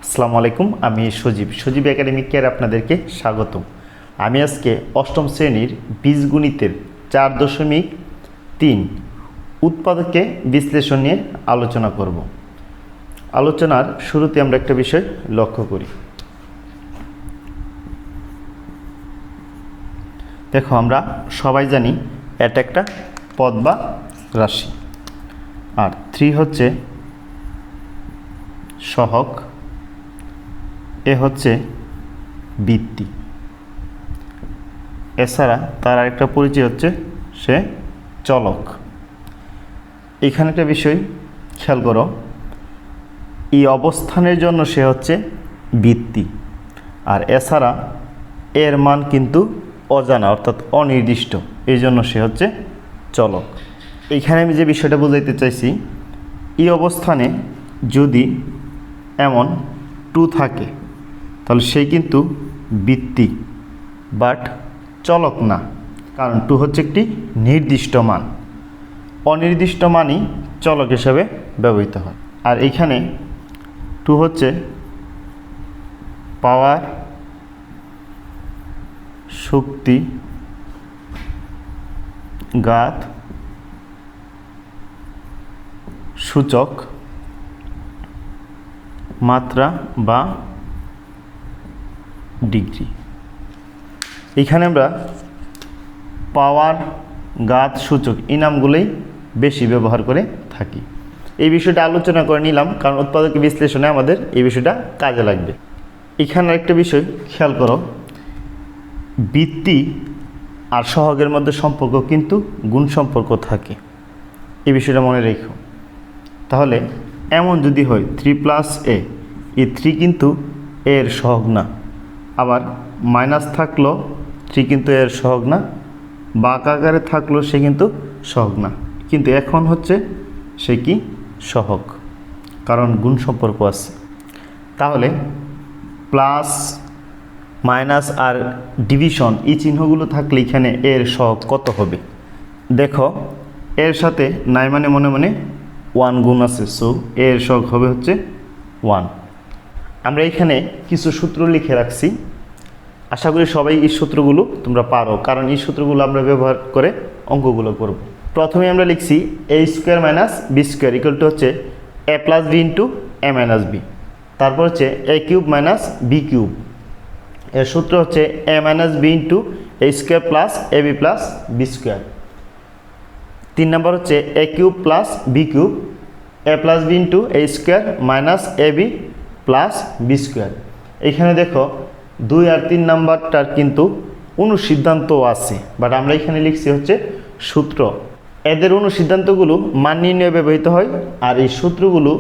আসসালামু আলাইকুম, আমি সজীব একাডেমিক কেয়ার আপনাদেরকে স্বাগত। আমি আজকে অষ্টম শ্রেণীর বীজগণিতের 4.3 উৎপাদকে বিশ্লেষণ নিয়ে আলোচনা করব। আলোচনার শুরুতে আমরা একটা বিষয় লক্ষ্য করি। দেখো, আমরা সবাই জানি এটা একটা পদ বা রাশি, আর 3 হচ্ছে সহগ, এ হচ্ছে বৃত্তি। এছাড়া তার আরেকটা পরিচয় হচ্ছে সে চলক। এখানে একটা বিষয় খেয়াল করো, এই অবস্থানের জন্য সে হচ্ছে বৃত্তি, আর এছাড়া এর মান কিন্তু অজানা অর্থাৎ অনির্দিষ্ট, এই জন্য সে হচ্ছে চলক। এইখানে আমি যে বিষয়টা বোঝাইতে চাইছি, এই অবস্থানে যদি এমন 2 থাকে তাহলে সে কিন্তু বৃত্তি বাট চলক না, কারণ 2 হচ্ছে একটি নির্দিষ্ট মান। অনির্দিষ্ট মানই চলক হিসাবে ব্যবহৃত হয়। আর এইখানে 2 হচ্ছে পাওয়ার, শক্তি, ঘাত, সূচক, মাত্রা বা ডিগ্রি। এখানে আমরা পাওয়ার, ঘাত, সূচক এই নামগুলোই বেশি ব্যবহার করে থাকি। এই বিষয়টা আলোচনা করে নিলাম কারণ উৎপাদক বিশ্লেষণে আমাদের এই বিষয়টা কাজে লাগবে। এখানে একটা বিষয় খেয়াল করো, বৃত্তি আর সহগের মধ্যে সম্পর্ক কিন্তু গুণ সম্পর্ক থাকে, এই বিষয়টা মনে রেখো। তাহলে এমন যদি হয় 3+a, এই 3 কিন্তু এর সহগ না, আবার মাইনাস থাকলো 3 কিন্তু এর সহগ না, বাঁক আকারে থাকলো সে কিন্তু সহগ না, কিন্তু এখন হচ্ছে সে কি সহগ, কারণ গুণ সম্পর্ক আছে। তাহলে প্লাস, মাইনাস আর ডিভিশন এই চিহ্নগুলো থাকলে এখানে এর সহগ কত হবে? দেখো, এর সাথে নাই মানে মনে মনে 1 গুণ আছে, সো এর সহগ হবে হচ্ছে 1। আমরা এখানে কিছু সূত্র লিখে রাখছি, আশা করি সবাই এই সূত্রগুলো তোমরা পারো, কারণ এই সূত্রগুলো আমরা ব্যবহার করে অঙ্কগুলো করব। প্রথমে আমরা লিখছি a² - b² = হচ্ছে a+b × a - b। তারপর হচ্ছে a³ - b³, এর সূত্র হচ্ছে a - b × a² + ab + b²। 3 নম্বর হচ্ছে a³ + b³ a+b × a² - ab + b²। এখানে দেখো 2 আর 3 নাম্বারটার কিন্তু অনুসিদ্ধান্ত আছে, বাট আমরা এখানে লিখছি হচ্ছে সূত্র। এদের অনুসিদ্ধান্তগুলো মান নির্ণয়ে ব্যবহৃত হয়, আর এই সূত্রগুলো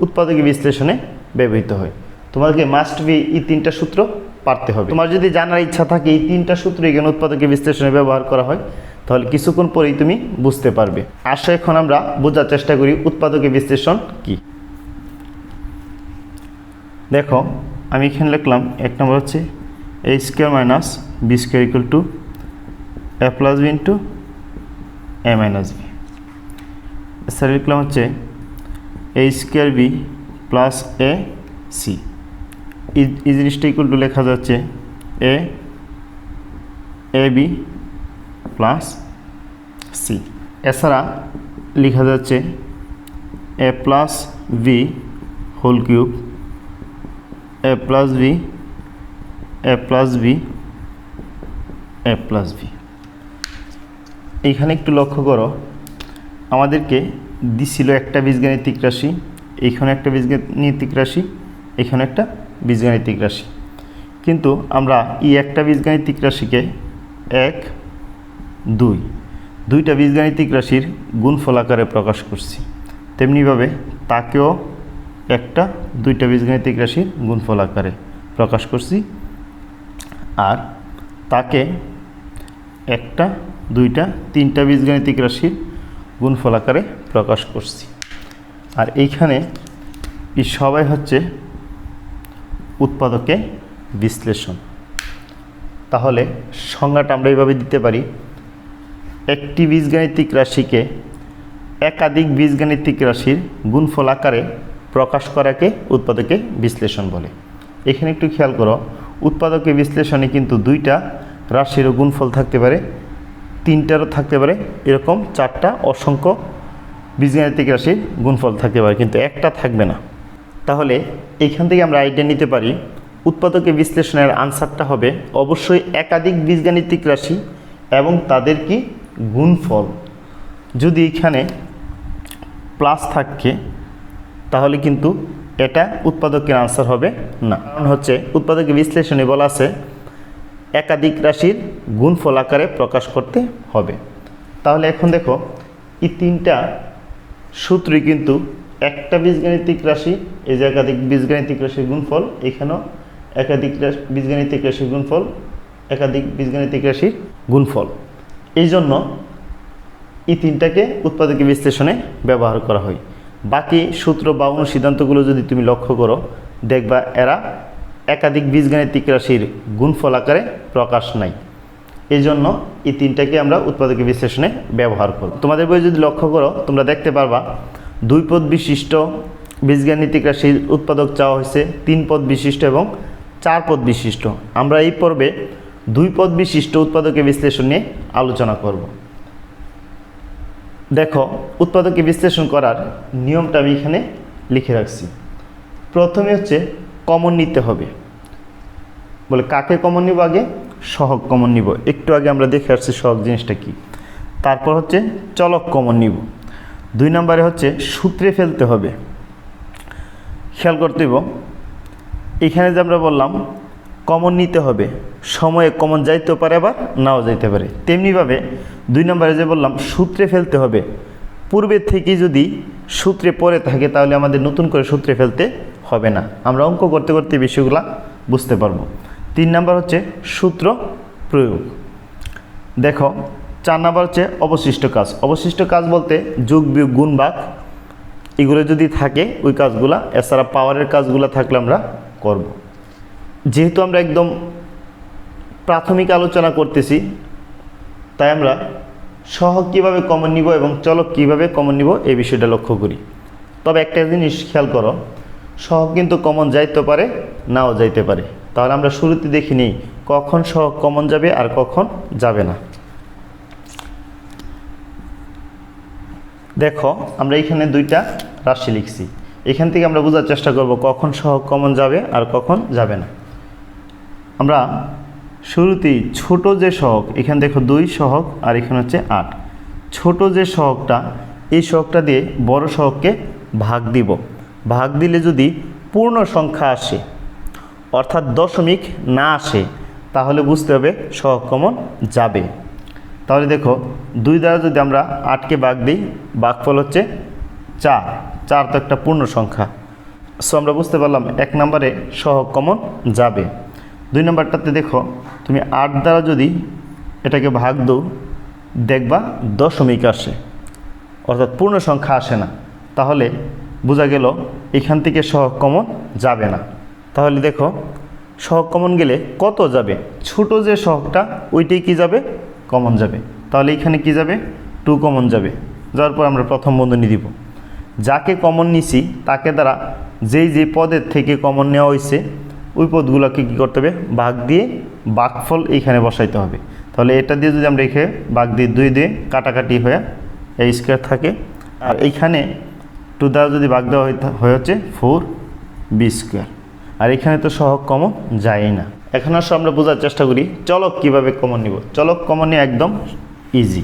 উৎপাদকীয় বিশ্লেষণে ব্যবহৃত হয়। তোমাকে মাস্ট বি এই 3টা সূত্র পারতে হবে। তোমার যদি জানার ইচ্ছা থাকে এই 3টা সূত্র এখানে উৎপাদকীয় বিশ্লেষণে ব্যবহার করা হয়, তাহলে কিছুক্ষণ পরেই তুমি বুঝতে পারবে। আসো এখন আমরা বোঝার চেষ্টা করি উৎপাদকীয় বিশ্লেষণ কি। দেখো, আমি এখানে লিখলাম 1 নম্বর হচ্ছে a² - b² = a+b × a - b। এছাড়া লিখলাম হচ্ছে a²b + ac। এই জিনিসটা ইকুয়াল টু লেখা যাচ্ছে ab + c। এছাড়া লেখা যাচ্ছে a+b whole cube, a+b, a+b, a+b। এইখানে একটু লক্ষ্য করো, আমাদেরকে দিছিল একটা বীজগাণিতিক রাশি, এইখানে একটা বীজগাণিতিক রাশি, এখানে একটা বীজগাণিতিক রাশি, কিন্তু আমরা এই একটা বীজগাণিতিক রাশিকে 1, 2 দুইটা বীজগাণিতিক রাশির গুণফল আকারে প্রকাশ করছি, তেমনিভাবে তাকেও একটা, দুইটা বীজগাণিতিক রাশির গুণফল আকারে প্রকাশ করছি, আর তাকে একটা, দুইটা, তিনটা বীজগাণিতিক রাশির গুণফল আকারে প্রকাশ করছি। আর এইখানে এই সবাই হচ্ছে উৎপাদকে বিশ্লেষণ। তাহলে সংজ্ঞাটা আমরা এইভাবে দিতে পারি, একটি বীজগাণিতিক রাশিকে একাধিক বীজগাণিতিক রাশির গুণফল আকারে প্রকাশ করাকে উৎপাদকে বিশ্লেষণ বলে। এখানে একটু খেয়াল করো, উৎপাদকে বিশ্লেষণে কিন্তু দুইটা রাশিরও গুণফল থাকতে পারে, তিনটারও থাকতে পারে, এরকম চারটা অসংখ্য বীজগাণিতিক রাশির গুণফল থাকতে পারে, কিন্তু একটা থাকবে না। তাহলে এইখান থেকে আমরা আইডিয়া নিতে পারি উৎপাদকে বিশ্লেষণের আনসারটা হবে অবশ্যই একাধিক বীজগাণিতিক রাশি এবং তাদের কি গুণফল। যদি এখানে প্লাস থাকে তাহলে কিন্তু এটা উৎপাদকের আনসার হবে না। কারণ হচ্ছে উৎপাদকের বিশ্লেষণে বলা আছে একাধিক রাশির গুণফল আকারে প্রকাশ করতে হবে। তাহলে এখন দেখো এই তিনটা সূত্রই কিন্তু একটা বীজগাণিতিক রাশি, এই যে একাধিক বীজগাণিতিক রাশির গুণফল, এখানেও একাধিক বীজগাণিতিক রাশির গুণফল, একাধিক বীজগাণিতিক রাশির গুণফল। এই জন্য এই তিনটাকে উৎপাদকে বিশ্লেষণে ব্যবহার করা হয়। বাকি সূত্র বা অনুসিদ্ধান্তগুলো যদি তুমি লক্ষ্য করো দেখবা এরা একাধিক বীজগাণিতিক রাশির গুণফল আকারে প্রকাশ নাই। এই জন্য এই তিনটাকে আমরা উৎপাদকে বিশ্লেষণে ব্যবহার করব। তোমাদের বই যদি লক্ষ্য করো তোমরা দেখতে পারবা 2 পদ বিশিষ্ট বীজগাণিতিক রাশির উৎপাদক চাওয়া হয়েছে, 3 পদ বিশিষ্ট এবং 4 পদ বিশিষ্ট। আমরা এই পর্বে 2 পদ বিশিষ্ট উৎপাদকে বিশ্লেষণ নিয়ে আলোচনা করব। দেখো উৎপাদকে বিশ্লেষণ করার নিয়মটা আমি এখানে লিখে রাখছি। প্রথমে হচ্ছে কমন নিতে হবে। বলে কাকে কমন নিব? আগে সহগ কমন নিব। একটু আগে আমরা দেখে আসছি সহগ জিনিসটা কি। তারপর হচ্ছে চলক কমন নিব। 2 নম্বরে হচ্ছে সূত্রে ফেলতে হবে। খেয়াল করতে হবে এখানে যে আমরা বললাম কমন নিতে হবে, সময়ে কমন যাইতেও পারে আবার নাও যাইতে পারে। তেমনিভাবে 2 নম্বরে যে বললাম সূত্রে ফেলতে হবে, পূর্বের থেকে যদি সূত্রে পড়ে থাকে তাহলে আমাদের নতুন করে সূত্রে ফেলতে হবে না, আমরা অঙ্ক করতে করতে বিষয়গুলো বুঝতে পারবো। 3 নম্বর হচ্ছে সূত্র প্রয়োগ। দেখো 4 নম্বর হচ্ছে অবশিষ্ট কাজ। অবশিষ্ট কাজ বলতে যোগ বিয়োগ গুণ ভাগ এগুলো যদি থাকে ওই কাজগুলা, এছাড়া পাওয়ারের কাজগুলো থাকলে আমরা করব। যেহেতু আমরা একদম প্রাথমিক আলোচনা করতেছি তাই আমরা সহগ কীভাবে কমন নিব এবং চলক কীভাবে কমন নিব এই বিষয়টা লক্ষ্য করি। তবে একটা জিনিস খেয়াল করো, সহগ কিন্তু কমন যাইতে পারে নাও যাইতে পারে। তাহলে আমরা শুরুতে দেখি নিই কখন সহগ কমন যাবে আর কখন যাবে না। দেখো আমরা এখানে 2টা রাশি লিখছি, এখান থেকে আমরা বোঝার চেষ্টা করব কখন সহগ কমন যাবে আর কখন যাবে না। আমরা শুরুতেই ছোট যে সহগ, এখানে দেখো 2 সহগ আর এখানে হচ্ছে 8। ছোট যে সহগটা এই সহগটা দিয়ে বড় সহগকে ভাগ দিব। ভাগ দিলে যদি পূর্ণ সংখ্যা আসে অর্থাৎ দশমিক না আসে তাহলে বুঝতে হবে সহগ কমন যাবে। তাহলে দেখো 2 দ্বারা যদি আমরা 8কে ভাগ দিই ভাগফল হচ্ছে 4। 4 তো একটা পূর্ণ সংখ্যা, সো আমরা বুঝতে পারলাম 1 নম্বরে সহগ কমন যাবে। 2 নম্বরটাতে দেখো তুমি 8 দ্বারা যদি এটাকে ভাগ দাও দেখবা দশমিক আসে অর্থাৎ পূর্ণ সংখ্যা আসে না, তাহলে বোঝা গেল এখান থেকে সহগ কমন যাবে না। তাহলে দেখো সহগ কমন গেলে কত যাবে? ছোট যে সহগটা ওইটাই কি যাবে? কমন যাবে। তাহলে এখানে কি যাবে? 2 কমন যাবে। যাওয়ার পর আমরা প্রথম বন্ধনী দিব। যাকে কমন নিছি তাকে দ্বারা যেই পদের থেকে কমন নেওয়া হয়েছে ওই পদগুলোকে কী করতে হবে? ভাগ দিয়ে ভাগফল এইখানে বসাইতে হবে। তাহলে এটা দিয়ে যদি আমরা রেখে ভাগ দিয়ে 2 দিয়ে কাটাকাটি হয়ে এই স্কোয়ার থাকে, আর এইখানে 2 দ্বারা যদি ভাগ দেওয়া হয়ে হচ্ছে 4b স্কোয়ার। আর এখানে তো সহগ কমন যায় না। এখন আসলে আমরা বোঝার চেষ্টা করি চলক কিভাবে কমন নিব। চলক কমন নিয়ে একদম ইজি।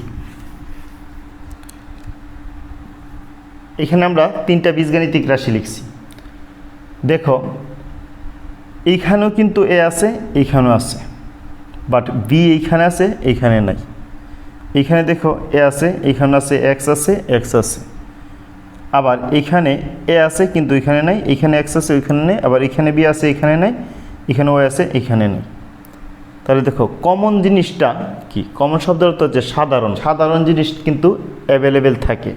এখানে আমরা 3টা বীজগাণিতিক রাশি লিখছি। দেখো এইখানেও কিন্তু এ আছে, এইখানেও আছে, বাট বি এইখানে আছে এইখানে নাই। এইখানে দেখো এ আছে, এইখানে আছে, এক্স আছে, এক্স আছে। আবার এখানে এ আছে কিন্তু এখানে নাই, এখানে এক্স আছে ওইখানে নেই, আবার এখানে বি আছে এখানে নাই, এখানে ওয়াই আছে এখানে নেই। তাহলে দেখো কমন জিনিসটা কি? কমন শব্দের অর্থ হচ্ছে সাধারণ। সাধারণ জিনিস কিন্তু অ্যাভেলেবেল থাকে,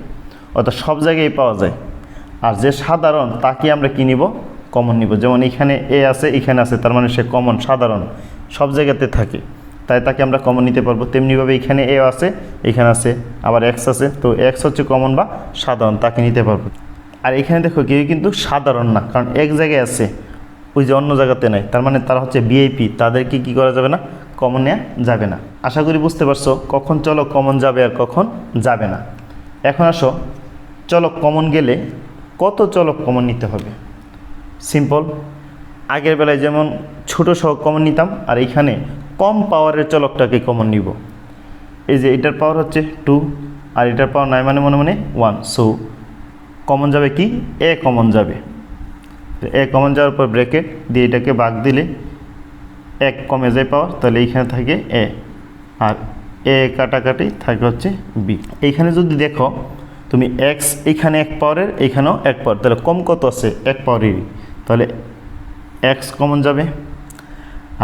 অর্থাৎ সব জায়গায় পাওয়া যায়। আর যে সাধারণ তাকে আমরা কি নিব? কমন নিব। যেমন এখানে এ আছে এখানে আছে, তার মানে সে কমন, সাধারণ, সব জায়গাতে থাকে, তাই তাকে আমরা কমন নিতে পারবো। তেমনিভাবে এখানে এ আছে এখানে আছে, আবার এক্স আছে, তো এক্স হচ্ছে কমন বা সাধারণ, তাকে নিতে পারবো। আর এখানে দেখো কেউ কিন্তু সাধারণ না, কারণ এক জায়গায় আছে, ওই যে অন্য জায়গাতে নাই, তার মানে তারা হচ্ছে ভিআইপি, তাদেরকে কি করা যাবে না, কমন নেওয়া যাবে না। আশা করি বুঝতে পারছো কখন চলক কমন যাবে আর কখন যাবে না। এখন আসো, চলক কমন গেলে কত চলক কমন নিতে হবে। সিম্পল, আগের বেলায় যেমন ছোট সহগ কমন নিতাম, আর এইখানে কম পাওয়ারের চলকটাকে কমন নিব। এই যে এটার পাওয়ার হচ্ছে 2 আর এটার পাওয়ার নাই, মানে মনে মনে 1, সো কমন যাবে কি, এ কমন যাবে। এ কমন যাওয়ার পর ব্র্যাকেট দিয়ে এটাকে ভাগ দিলে 1 কমে যায় পাওয়ার, তাহলে এইখানে থাকে এ, আর এ কাটাকাটি থাকে হচ্ছে বি। এইখানে যদি দেখো তুমি এক্স এইখানে 1 পাওয়ারের, এইখানেও 1 পাওয়ার, তাহলে কম কত আছে, 1 পাওয়ারেরই, তাহলে এক্স কমন যাবে।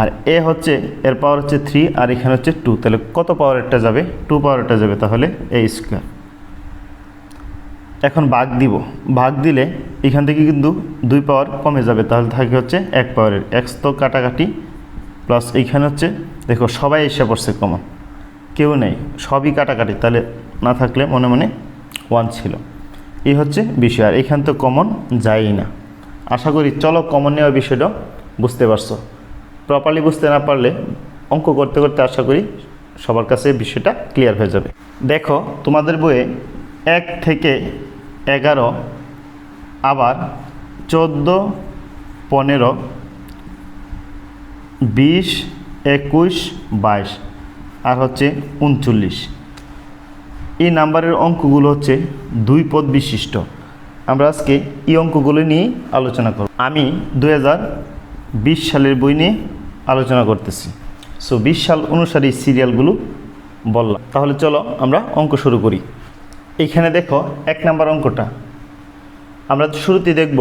আর এ হচ্ছে এর পাওয়ার হচ্ছে 3 আর এখানে হচ্ছে 2, তাহলে কত পাওয়ারেরটা যাবে, 2 পাওয়ারেরটা যাবে, তাহলে এ স্কোয়ার। এখন ভাগ দিব, ভাগ দিলে এখান থেকে কিন্তু 2 পাওয়ার কমে যাবে, তাহলে থাকে হচ্ছে 1 পাওয়ারের, এক্স তো কাটাকাটি, প্লাস এইখানে হচ্ছে দেখো সবাই এসে পড়ছে কমন, কেউ নেই, সবই কাটাকাটি, তাহলে না থাকলে মনে মনে 1 ছিল। এই হচ্ছে বিষয়, আর এখান তো কমন যায়ই না। আশা করি চলো কমন নেওয়ার বিষয়টা বুঝতে পারছো। প্রপারলি বুঝতে না পারলে অঙ্ক করতে করতে আশা করি সবার কাছে বিষয়টা ক্লিয়ার হয়ে যাবে। দেখো তোমাদের বইয়ে 1 থেকে 11, আবার 14, 15, 20, 21, 22 আর হচ্ছে 39, এই নাম্বারের অঙ্কগুলো হচ্ছে 2 পদ বিশিষ্ট। আমরা আজকে এই অঙ্কগুলো নিয়ে আলোচনা করব। আমি 2020 সালের বই নিয়ে আলোচনা করতেছি, সো 20 সাল অনুসারে এই সিরিয়ালগুলো বললাম। তাহলে চলো আমরা অঙ্ক শুরু করি। এইখানে দেখো 1 নাম্বার অঙ্কটা আমরা শুরুতেই দেখব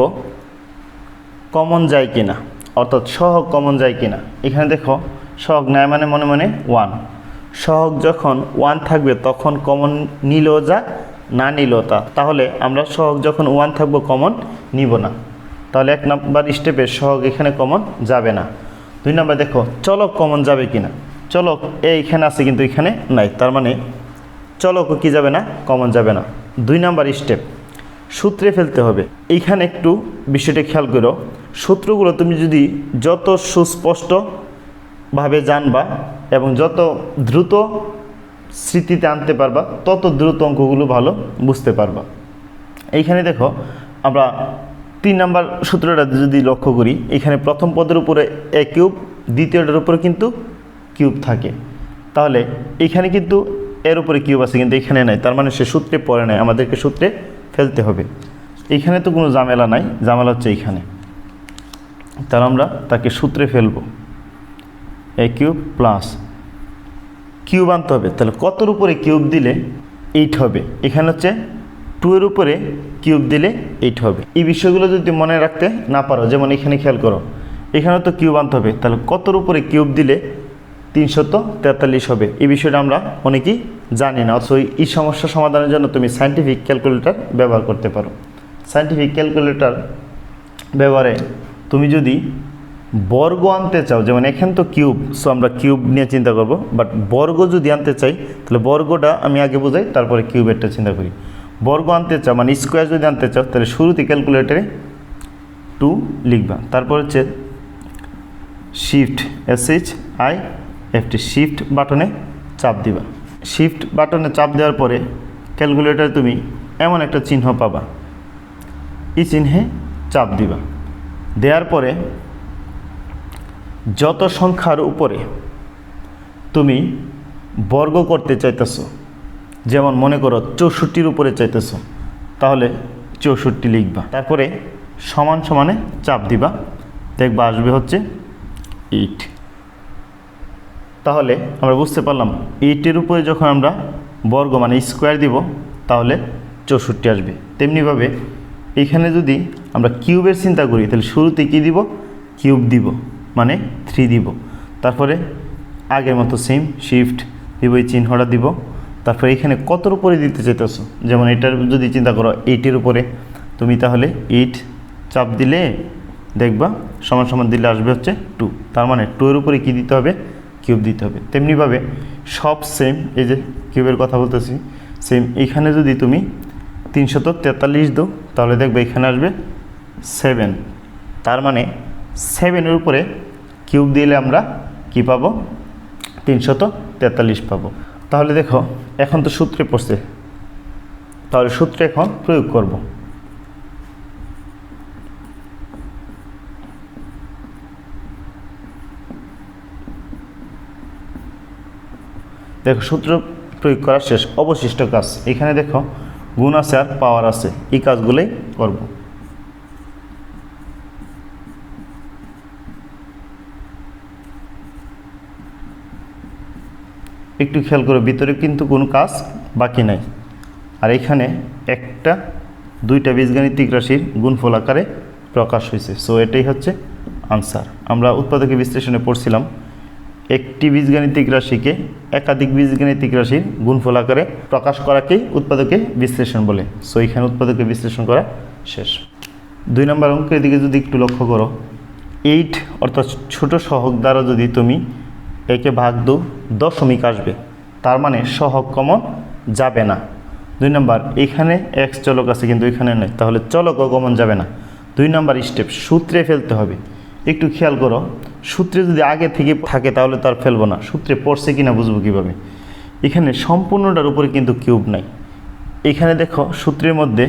কমন যায় কিনা, অর্থাৎ সহগ কমন যায় কিনা। এখানে দেখো সহগ নেয় মানে মনে মনে 1, সহগ যখন 1 থাকবে তখন কমন নিলেও যা, না নিলেও তা। তাহলে আমরা সহগ যখন 1 থাকবো কমন নিব না, তাহলে 1 নাম্বার স্টেপে সহগ এখানে কমন যাবে না। 2 নাম্বার দেখো চলক কমন যাবে কিনা, চলক এইখানে আছে কিন্তু এখানে নাই, তার মানে চলকও কি যাবে না, কমন যাবে না। 2 নাম্বার স্টেপ সূত্রে ফেলতে হবে। এইখানে একটু বিষয়টা খেয়াল করো, সূত্রগুলো তুমি যদি যত সুস্পষ্টভাবে জানবা এবং যত দ্রুত স্মৃতিতে আনতে পারবা, তত দ্রুত অঙ্কগুলো ভালো বুঝতে পারবা। এইখানে দেখো আমরা 3 নাম্বার সূত্রটা যদি লক্ষ্য করি, এখানে প্রথম পদের উপরে এ কিউব, দ্বিতীয়টার উপরে কিন্তু কিউব থাকে, তাহলে এখানে কিন্তু এর উপরে কিউব আছে কিন্তু এখানে নাই, তার মানে সে সূত্রে পড়ে নাই, আমাদেরকে সূত্রে ফেলতে হবে। এইখানে তো কোনো ঝামেলা নাই, ঝামেলা হচ্ছে এইখানে, তাহলে আমরা তাকে সূত্রে ফেলবো। এ কিউব প্লাস কিউব আনতে হবে, তাহলে কতর উপরে কিউব দিলে 8 হবে, এখানে হচ্ছে 2 এর উপরে কিউব দিলে 8 হবে। এই বিষয়গুলো যদি মনে রাখতে না পারো, যেমন এখানে খেয়াল করো, এখানে তো কিউব আনতে হবে, তাহলে কতর উপরে কিউব দিলে 343 হবে। এই বিষয়টা আমরা অনেকেই জানি না, অথচ এই সমস্যা সমাধানের জন্য তুমি সায়েন্টিফিক ক্যালকুলেটর ব্যবহার করতে পারো। সায়েন্টিফিক ক্যালকুলেটর ব্যবহারে তুমি যদি বর্গ আনতে চাও, যেমন এখানে তো কিউব, সো আমরা কিউব নিয়ে চিন্তা করব, বাট বর্গ যদি আনতে চাই তাহলে বর্গটা আমি আগে বোঝাই, তারপরে কিউবেরটা চিন্তা করি। বর্গ আনতে চাও মানে স্কোয়ার যদি আনতে চাও, তাহলে শুরুতে ক্যালকুলেটরে 2 লিখবা, তারপর হচ্ছে শিফট SHIFT শিফট বাটনে চাপ দিবা। শিফট বাটনে চাপ দেওয়ার পরে ক্যালকুলেটরে তুমি এমন একটা চিহ্ন পাবা, এই চিহ্নে চাপ দিবা। দেওয়ার পরে যত সংখ্যার উপরে তুমি বর্গ করতে চাইতেছো, যেমন মনে করো 64-র উপরে চাইতেছো, তাহলে 64 লিখবা, তারপরে সমান সমানে চাপ দিবা, দেখবা আসবে হচ্ছে 8। তাহলে আমরা বুঝতে পারলাম 8-এর উপরে যখন আমরা বর্গ মানে স্কোয়ার দিব তাহলে 64 আসবে। তেমনিভাবে এখানে যদি আমরা কিউবের চিন্তা করি, তাহলে শুরুতে কী দিব, কিউব দিব মানে 3 দিব, তারপরে আগের মতো সেম শিফট দিব, এই চিহ্নটা দিব, তারপরে এখানে কতর উপরে দিতে চাইতেছো, যেমন এটার যদি চিন্তা করো 8-এর উপরে, তুমি তাহলে 8 চাপ দিলে দেখবা সমান সমান দিলে আসবে হচ্ছে 2, তার মানে 2-এর উপরে কী দিতে হবে, কিউব দিতে হবে। তেমনিভাবে সব সেম, এই যে কিউবের কথা বলতেছি, সেম এইখানে যদি তুমি 343 দাও, তাহলে দেখবে এখানে আসবে 7। তার মানে 7-এর উপরে কিউব দিলে আমরা কি পাবো? 343 পাবো। তাহলে দেখো এখন তো সূত্রে পড়ছে, তাহলে সূত্রে এখন প্রয়োগ করব। দেখো সূত্র প্রয়োগ করা শেষ, অবশিষ্ট কাজ এখানে দেখো গুণ আছে আর পাওয়ার আছে, এই কাজগুলোই করব। একটু খেয়াল করে, ভিতরে কিন্তু কোনো কাজ বাকি নাই। আর এখানে একটা দুইটা বীজগাণিতিক রাশির গুণফল আকারে প্রকাশ হয়েছে, সো এটাই হচ্ছে আনসার। আমরা উৎপাদকের বিশ্লেষণে পড়ছিলাম একটি বীজগাণিতিক রাশিকে একাধিক বীজগাণিতিক রাশির গুণফল আকারে প্রকাশ করাকেই উৎপাদকের বিশ্লেষণ বলে। সো এখানে উৎপাদকের বিশ্লেষণ করা শেষ। 2 নম্বর অঙ্কের দিকে যদি একটু লক্ষ্য করো, 8 অর্থাৎ ছোট সহগ দ্বারা যদি তুমি একে ভাগ দাও, দশমিক আসবে, তার মানে সহগ কমন যাবে না। 2 নম্বর, এখানে এক্স চলক আছে কিন্তু এখানে নেই, তাহলে চলকও কমন যাবে না। 2 নম্বর স্টেপ, সূত্রে ফেলতে হবে। একটু খেয়াল করো, সূত্রে যদি আগে থেকে থাকে তাহলে তার ফেলবো না, সূত্রে পড়ছে কিনা বুঝবো কীভাবে? এখানে সম্পূর্ণটার উপরে কিন্তু কিউব নাই। এখানে দেখো সূত্রের মধ্যে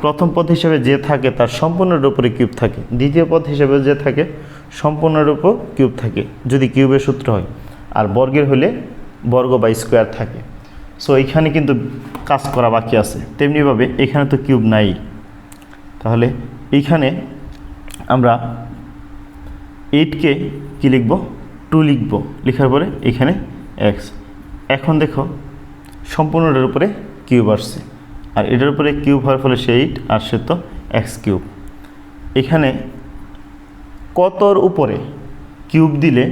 প্রথম পদ হিসেবে যে থাকে তার সম্পূর্ণের উপরে কিউব থাকে, দ্বিতীয় পদ হিসেবে যে থাকে সম্পূর্ণের উপর কিউব থাকে যদি কিউবের সূত্র হয়, আর বর্গের হলে বর্গ বা স্কোয়ার থাকে। সো এইখানে কিন্তু কাজ করা বাকি আছে। তেমনিভাবে এখানে তো কিউব নাই, তাহলে এইখানে আমরা 8কে কি লিখব? 2 লিখব, লেখার পরে এখানে এক্স। এখন দেখো সম্পূর্ণটার উপরে কিউব আসছে, আর এটার উপরে কিউব হওয়ার ফলে সে 8 আর সে তো এক্স কিউব। এখানে কতর উপরে কিউব দিলে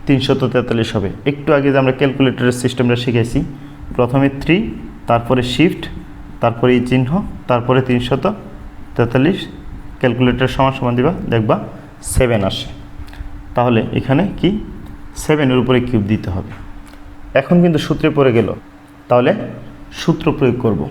343 হবে? একটু আগে যে আমরা ক্যালকুলেটরের সিস্টেমটা শিখেছি, প্রথমে 3, তারপরে শিফট, তারপরে এই চিহ্ন, তারপরে 343, ক্যালকুলেটর সমান সমান দিবা, দেখবা 7 আসে। তাহলে এখানে কি 7-এর উপরে কিউব দিতে হবে। এখন কিন্তু সূত্রে পড়ে গেল, তাহলে সূত্র প্রয়োগ করব।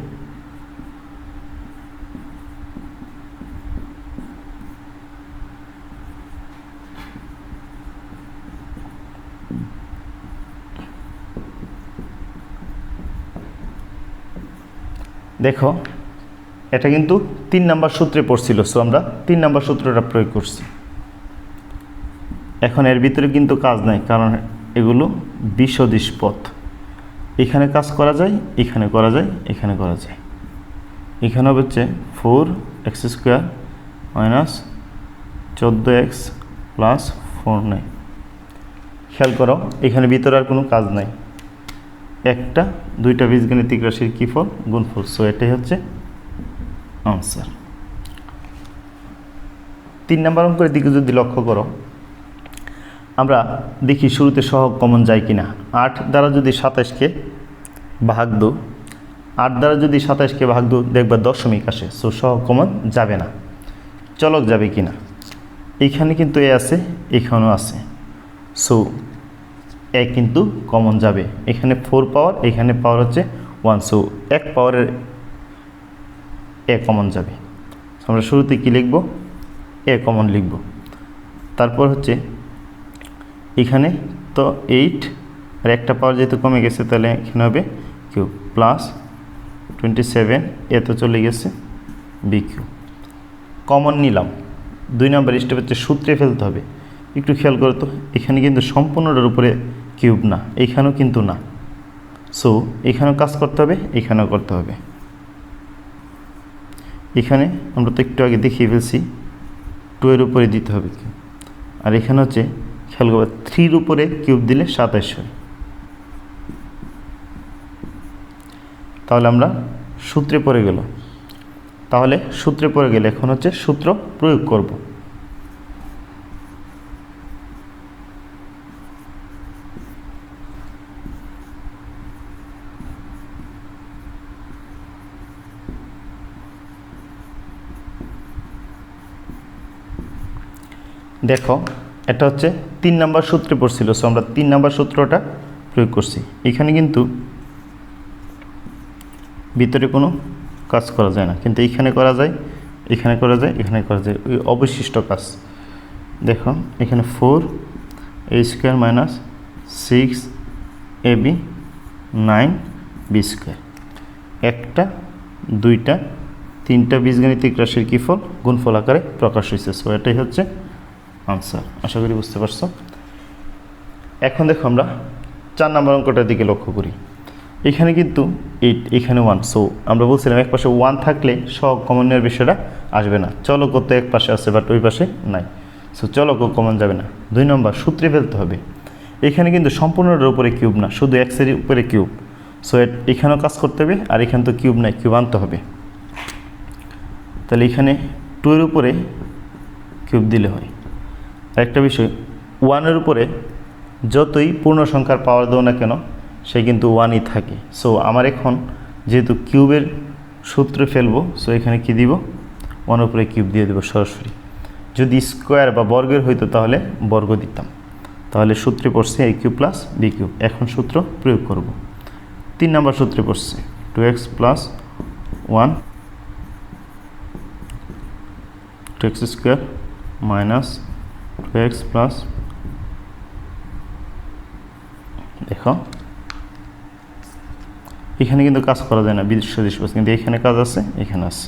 দেখো এটা কিন্তু 3 নম্বর সূত্রে পড়ছিল, সো আমরা 3 নম্বর সূত্রটা প্রয়োগ করছি। এখন এর ভিতরে কিন্তু কাজ নাই, কারণ এগুলো বিসদৃশ পথ। এখানে কাজ করা যায়, এখানে করা যায়, এখানে করা যায়। এখানে হচ্ছে 4x² মাইনাস 14x প্লাস 4 খেয়াল করো এখানে ভিতরে আর কোনো কাজ নাই, একটা দুইটা বীজগাণিতিক রাশির কি ফল? গুণফল। সো এটাই হচ্ছে আনসার। 3 নম্বর অঙ্কের দিকে যদি লক্ষ্য করো, আমরা দেখি শুরুতে সহগ কমন যায় কিনা। 8 দ্বারা যদি 27কে ভাগ দো, 8 দ্বারা যদি 27কে ভাগ দো, দেখবা দশমিক আসে, সো সহগ কমন যাবে না। চলক যাবে কিনা? এইখানে কিন্তু এ আছে, এখানেও আছে, সো এ কিন্তু কমন যাবে। এখানে 4 পাওয়ার, এখানে পাওয়ার হচ্ছে 1, সো 1 পাওয়ারের এ কমন যাবে। আমরা শুরুতে কি লিখব? এ কমন লিখব। তারপর হচ্ছে এখানে তো 8 আর একটা পাওয়ার যেহেতু কমে গেছে, তাহলে এখানে হবে কিউ প্লাস 27, এ তো চলে গেছে বি কিউ। কমন নিলাম। 2 নম্বর স্টেপ হচ্ছে সূত্রে ফেলতে হবে। একটু খেয়াল করো তো, এখানে কিন্তু সম্পূর্ণটার উপরে কিউব না, এখানেও কিন্তু না, সো এখানেও কাজ করতে হবে, এখানেও করতে হবে। এখানে আমরা তো একটু আগে দেখিয়ে ফেলছি 2-এর উপরে দিতে হবে কিউব, আর এখানে হচ্ছে খেয়াল করবে 3-র উপরে কিউব দিলে 27 হয়। তাহলে আমরা সূত্রে পড়ে গেল, তাহলে সূত্রে পড়ে গেলে এখন হচ্ছে সূত্র প্রয়োগ করব। দেখো এটা হচ্ছে 3 নম্বর সূত্রে পড়ছিল, সো আমরা 3 নম্বর সূত্রটা প্রয়োগ করছি। এখানে কিন্তু ভিতরে কোনো কাজ করা যায় না, কিন্তু এইখানে করা যায়, এখানে করা যায়, এখানে করা যায়, ওই অবশিষ্ট কাজ। দেখো এখানে 4a² মাইনাস 6ab 9b², একটা, দুইটা, তিনটা বীজগাণিতিক রাশির কী ফল গুণফল আকারে প্রকাশ হয়েছে। সো এটাই হচ্ছে আনসার। আশা করি বুঝতে পারছো। এখন দেখো আমরা 4 নম্বর অঙ্কটার দিকে লক্ষ্য করি। এখানে কিন্তু 8, এখানে 1। সো আমরা বলছিলাম এক পাশে 1 থাকলে সহগ কমন নেওয়ার বিষয়টা আসবে না। চলকও তো এক পাশে আছে, বাট ওই পাশে নাই। সো চলকও কমন যাবে না। 2 নম্বর সূত্রে ফেলতে হবে। এখানে কিন্তু সম্পূর্ণটার উপরে কিউব না, শুধু এক্সের উপরে কিউব। সো এখানেও কাজ করতে হবে, আর এখানে তো কিউব নাই, কিউব আনতে হবে। তাহলে এখানে 2 এর উপরে কিউব দিলে হয়। আরেকটা বিষয়, 1 এর উপরে যতই পূর্ণ সংখ্যার পাওয়ার দেও না কেন, সে কিন্তু 1ই থাকে। সো আমার এখন যেহেতু কিউবের সূত্রে ফেলবো, সো এখানে কি দিব, 1 এর উপরে কিউব দিয়ে দেবো সরাসরি। যদি স্কোয়ার বা বর্গের হইতো তাহলে বর্গ দিতাম। তাহলে সূত্রে পড়ছে a³ প্লাস b³। এখন সূত্র প্রয়োগ করব। 3 নম্বর সূত্রে পড়ছে 2x plus 1 2x² minus 2x plus, দেখো এখানে কিন্তু কাজ করা যায় না, বিদ্যুৎ সদিশ, কিন্তু এখানে কাজ আছে, এখানে আছে।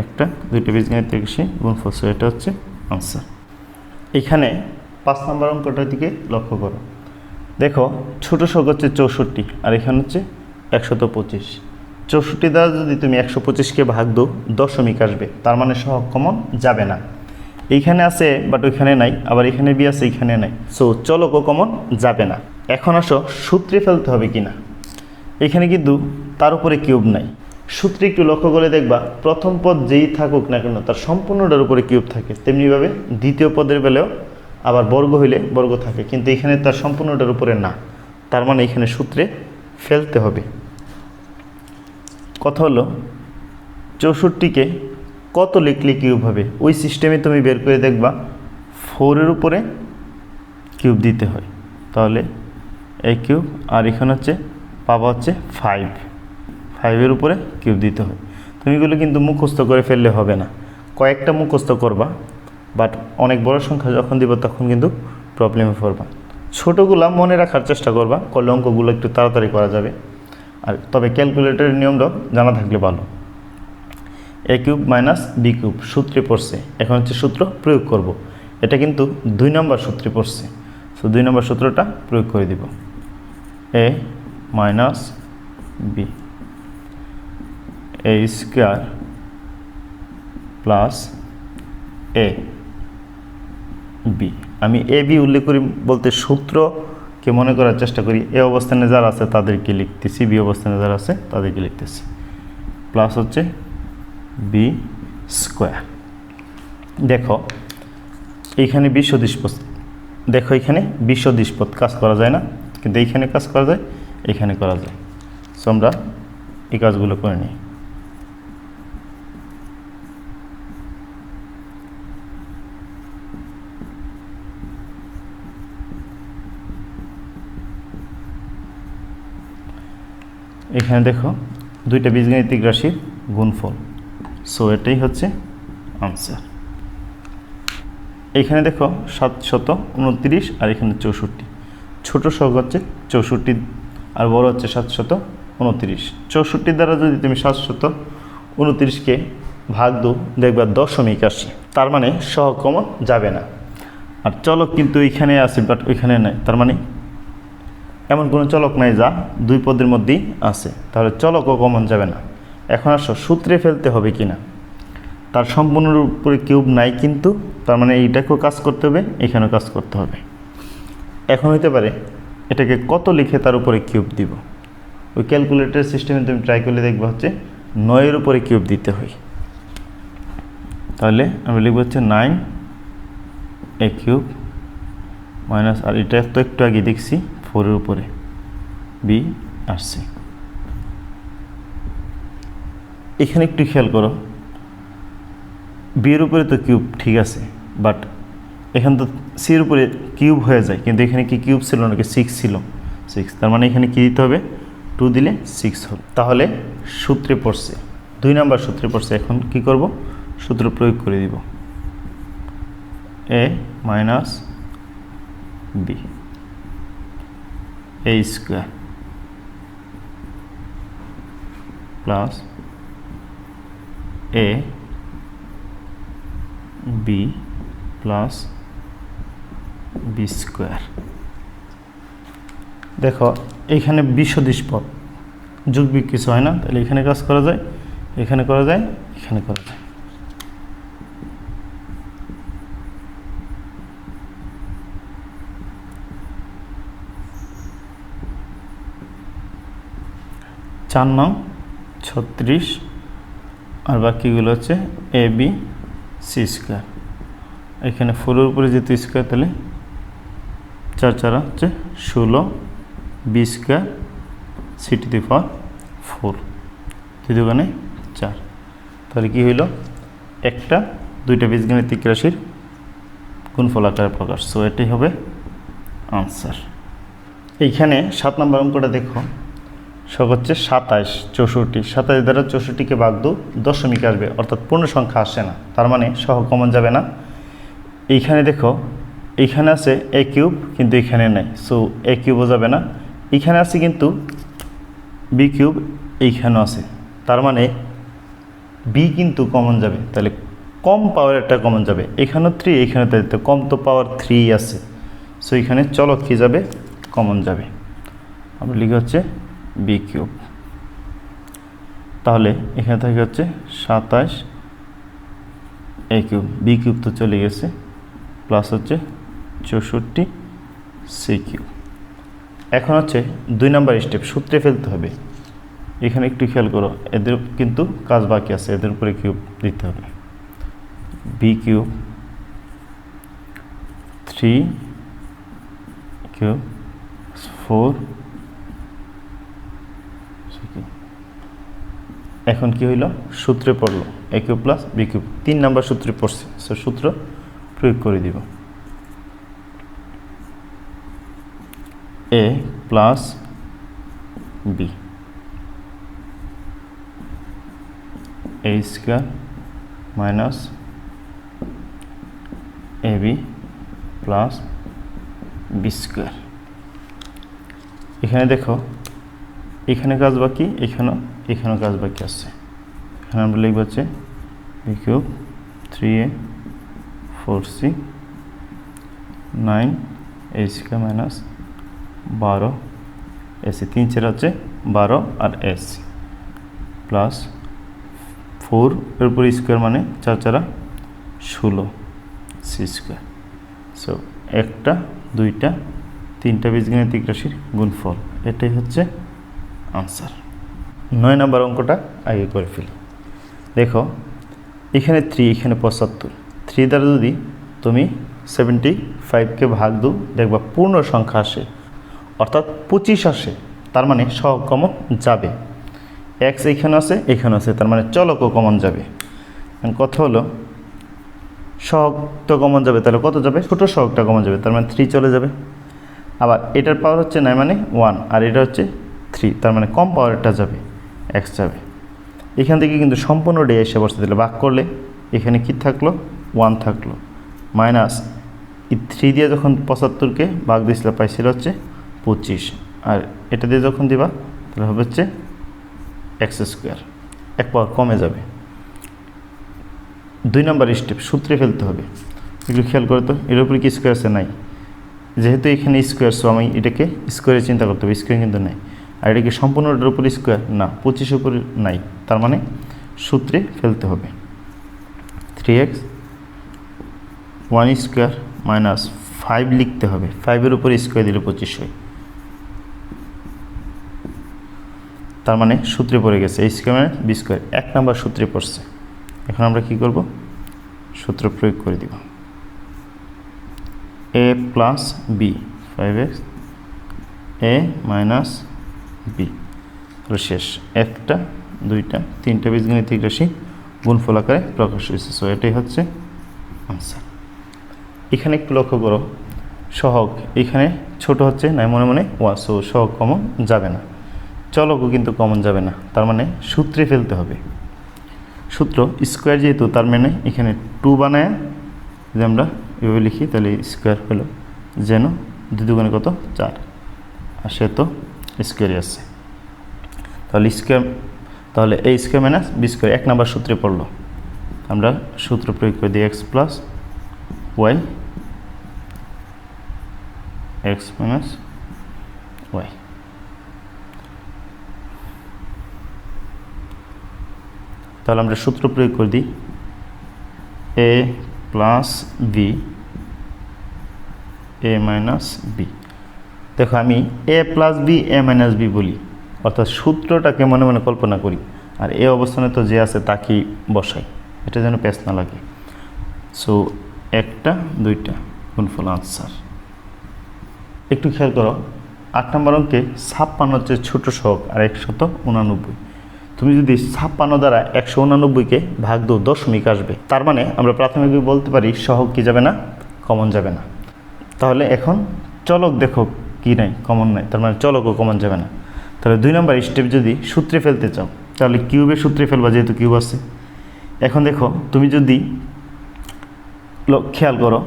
একটা, দুইটা বীজগাণিতিক রাশি গুণফল। সো এটা হচ্ছে আনসার। এখানে 5 নম্বর অঙ্কটার দিকে লক্ষ্য করো। দেখো ছোট সহগ হচ্ছে 64, আর এখানে হচ্ছে 125। 64 দ্বারা যদি তুমি 125কে ভাগ দাও, দশমিক আসবে, তার মানে সহগ কমন যাবে না। এইখানে আছে বাট ওইখানে নাই, আবার এখানে বি আছে, এইখানে নাই। সো চলকও কমন যাবে না। এখন আসো সূত্রে ফেলতে হবে কিনা। এখানে কিন্তু তার উপরে কিউব নাই। সূত্রে একটু লক্ষ্য করে দেখবা, প্রথম পদ যেই থাকুক না কেন তার সম্পূর্ণটার উপরে কিউব থাকে। তেমনিভাবে দ্বিতীয় পদের বেলাও আবার বর্গ হইলে বর্গ থাকে, কিন্তু এখানে তার সম্পূর্ণটার উপরে না। তার মানে এখানে সূত্রে ফেলতে হবে। কথা হলো 64কে কত লিখলে কিউব হবে, ওই সিস্টেমে তুমি বের করে দেখবা 4 এর উপরে কিউব দিতে হয়। তাহলে a³ আর এখানে হচ্ছে পাবা হচ্ছে 5 এর উপরে কিউব দিতে হয়। তুমি এগুলো কিন্তু মুখস্থ করে ফেললে হবে না, কয়েকটা মুখস্থ করবা, বাট অনেক বড় সংখ্যা যখন দিব তখন কিন্তু প্রবলেমে পড়বা। ছোটোগুলা মনে রাখার চেষ্টা করবা, করলে অঙ্কগুলো একটু তাড়াতাড়ি করা যাবে। আর তবে ক্যালকুলেটরের নিয়মটাও জানা থাকলে ভালো। a³ মাইনাস b³ সূত্রে পড়ছে, এখন হচ্ছে সূত্র প্রয়োগ করব। এটা কিন্তু 2 নম্বর সূত্রে পড়ছে। সো 2 নম্বর সূত্রটা প্রয়োগ করে দিব। a minus b a² plus a b। আমি এ বি উল্লেখ করি বলতে সূত্রকে মনে করার চেষ্টা করি। এ অবস্থানে যারা আছে তাদেরকে লিখতেছি, বি অবস্থানে যারা আছে তাদেরকে লিখতেছি। প্লাস হচ্ছে b²। দেখো এইখানে বিসদৃশ পদ, দেখো এখানে বিসদৃশ পদ কাজ করা যায় না, কিন্তু এইখানে কাজ করা যায়, এখানে করা যায়। সো আমরা এই কাজগুলো করে নিই। এখানে দেখো দুইটা বীজগাণিতিক রাশির গুণফল। সো এটাই হচ্ছে আনসার। এখানে দেখো 729 আর এখানে 64। ছোট সহগ হচ্ছে 64 আর বড় হচ্ছে 729। 64 দ্বারা যদি তুমি 729কে ভাগ দাও, দেখবা দশমিক আসে, তার মানে সহগ কমন যাবে না। আর চলক কিন্তু এইখানে আছে বাট ওইখানে নাই, তার মানে এমন কোনো চলক নাই যা 2 পদের মধ্যেই আছে, তাহলে চলকও কমন যাবে না। এখন আসো সূত্রে ফেলতে হবে কিনা। তার সম্পূর্ণ উপরে কিউব নাই, কিন্তু তার মানে এইটাকেও কাজ করতে হবে, এখানেও কাজ করতে হবে। এখন হইতে পারে এটাকে কত লিখে তার উপরে কিউব দিব। ওই ক্যালকুলেটর সিস্টেমে তুমি ট্রাই করলে দেখবা হচ্ছে 9 এর উপরে কিউব দিতে হয়। তাহলে আমি লিখব হচ্ছে 9a³ মাইনাস, আর এটা তো একটু আগে দেখছি 4 এর উপরে বি আসছে। এখানে একটু খেয়াল করো, বি এর উপরে তো কিউব ঠিক আছে, বাট এখানে তো সির উপরে কিউব হয়ে যায়, কিন্তু এখানে কি কিউব ছিল নাকি 6 ছিল, 6, তার মানে এখানে কী দিতে হবে 2 দিলে 6 হবে। তাহলে সূত্রে পড়ছে, 2 নাম্বার সূত্রে পড়ছে। এখন কি করব, সূত্র প্রয়োগ করে দিব, a minus b a square plus a b plus B square. দেখো এইখানে বিসদৃশ পদ, যোগ বিয়োগ কিছু হয় না, তাহলে এখানে কাজ করা যায়, এখানে করা যায়, এখানে করা যায়। চার নং 36 আর বাকিগুলো হচ্ছে এ বি সি স্কোয়ার। এখানে 4-এর উপরে যেহেতু স্কোয়ার, তাহলে 4 4 হচ্ছে 16 B square C to the power 4, 2 দুগুণে 4। তাহলে কি হইল, একটা দুইটা বীজগাণিতিক রাশির গুণফল আকারে প্রকাশ। সো এটাই হবে আনসার। এইখানে 7 নম্বর অঙ্কটা দেখো, সব হচ্ছে 27 64, 27 দ্বারা 64কে ভাগ দাও, দশমিক আসবে, অর্থাৎ পূর্ণ সংখ্যা আসে না, তার মানে সহ কমন যাবে না। এইখানে দেখো, এইখানে আছে এ কিউব, কিন্তু এখানে নাই, সো এ কিউবও যাবে না। এখানে আছে কিন্তু বি কিউব, এইখানেও আছে, তার মানে বি কিন্তু কমন যাবে, তাহলে কম পাওয়ার একটা কমন যাবে। এখানেও 3, এখানে তো কম তো পাওয়ার 3 আছে, সো এখানে চলো কি যাবে, কমন যাবে। আমরা লিখে হচ্ছে বি কিউব। তাহলে এখানে থেকে হচ্ছে 27 এ কিউব, বি কিউব তো চলে গেছে, প্লাস হচ্ছে 64 সি কিউব। এখন হচ্ছে 2 নাম্বার স্টেপ, সূত্রে ফেলতে হবে। এখানে একটু খেয়াল করো, এদের কিন্তু কাজ বাকি আছে, এদের উপরে কিউব দিতে হবে। B cube 3 cube 4। এখন কি হইল, সূত্রে পড়লো A cube plus B cube, 3 number সূত্রে পড়ছে, সো সূত্র প্রয়োগ করে দিব। A plus B A square minus A B plus B square. এখানে দেখো, এখানে কাজ বাকি, এখানেও কাজ বাকি আছে। এখানে আমরা লিখব হচ্ছে b cube 3a 4c 9 a square minus 12 AC, 3 4 হচ্ছে 12 আর এসি প্লাস 4 এর উপর স্কোয়ার মানে 4 4 16 সি স্কোয়ার। সো একটা দুইটা তিনটা বীজগাণিতিক রাশির গুণফল, এটাই হচ্ছে আনসার। 9 নম্বর অঙ্কটা আগে করে ফেলি। দেখো এখানে 3, এখানে 75, 3 দ্বারা যদি তুমি 75কে ভাগ দাও, দেখবা পূর্ণ সংখ্যা আসে, অর্থাৎ 25 আসে, তার মানে সহগ কমন যাবে। এক্স এখানে আছে, এখানে আছে, তার মানে চলকও কমন যাবে। কথা হলো সহগ তো কমন যাবে, তাহলে কত যাবে, ছোটো সহগটা কমন যাবে, তার মানে 3 চলে যাবে। আবার এটার পাওয়ার হচ্ছে 9 মানে 1, আর এটা হচ্ছে 3, তার মানে কম পাওয়ারটা যাবে, এক্স যাবে। এখান থেকে কিন্তু সম্পূর্ণ ডে এসে বসতে দিলে ভাগ করলে এখানে কি থাকলো, 1 থাকলো, মাইনাস এই 3 দিয়ে যখন 75কে ভাগ দিয়েছিল পাইছিল হচ্ছে 25, আর এটা দিয়ে যখন দিবা তাহলে হবে হচ্ছে এক্স স্কোয়ার, এক পাওয়ার কমে যাবে। 2 নম্বর স্টেপ, সূত্রে ফেলতে হবে। একটু খেয়াল করে তো, এর উপরে কি স্কোয়ার আছে, নাই, যেহেতু এখানে স্কোয়ার, সো আমি এটাকে স্কোয়ারে চিন্তা করতে হবে, স্কোয়ার কিন্তু নাই। আর এটা কি সম্পূর্ণটার উপর স্কোয়ার না, 25 উপরে নাই, তার মানে সূত্রে ফেলতে হবে। 3x 1 স্কোয়ার মাইনাস 5 লিখতে হবে, 5-এর উপরে স্কোয়ার দিলে 25 হয়, তার মানে সূত্রে পড়ে গেছে এই স্কোয়ার মানে বি স্কোয়ার, 1 নম্বর সূত্রে পড়ছে। এখন আমরা কি করব, সূত্র প্রয়োগ করে দিব। a plus b 5x a minus b, তাহলে শেষ, একটা দুইটা তিনটা বীজগাণিতিক রাশি গুণফল আকারে প্রকাশ হয়েছে। সো এটাই হচ্ছে আনসার। এখানে একটু লক্ষ্য করো, সহগ এখানে ছোট হচ্ছে না, মনে মনে ওয়ান, সো সহগ কমন যাবে না, চলকও কিন্তু কমন যাবে না, তার মানে সূত্রে ফেলতে হবে। সূত্র স্কোয়ার যেহেতু, তার মানে এখানে 2 বানায় যদি আমরা এভাবে লিখি তাহলে স্কোয়ার হলো, যেন 2 দুগুণে কত 4, আর সে তো স্কোয়ারই আছে, তাহলে স্কোয়ার, তাহলে এই স্কোয়ার মাইনাস বি স্কোয়ার 1 নম্বর সূত্রে পড়লো। আমরা সূত্র প্রয়োগ করে দিই x plus y x minus y. তাহলে আমরা সূত্র প্রয়োগ করে দিই a plus B a minus b. দেখো আমি a plus B a minus b বলি, অর্থাৎ সূত্রটাকে মনে মনে কল্পনা করি, আর এ অবস্থানে তো যে আছে তাকেই বসাই, এটা যেন পেস না লাগে। সো 1টা 2টা গুণফল আনসার। একটু খেয়াল করো, 8 নম্বর অঙ্কে 56 হচ্ছে ছোট সহগ আর 189। তুমি যদি 56 দ্বারা 189কে ভাগ দাও, দশমিক আসবে, তার মানে আমরা প্রাথমিকভাবে বলতে পারি সহগ কি যাবে না, কমন যাবে না। তাহলে এখন চলক দেখো কি নাই, কমন নাই, তার মানে চলকও কমন যাবে না। তাহলে 2 নম্বর স্টেপ যদি সূত্রে ফেলতে চাও, তাহলে কিউবের সূত্রে ফেলবা, যেহেতু কিউব আছে। এখন দেখো তুমি যদি খেয়াল করো,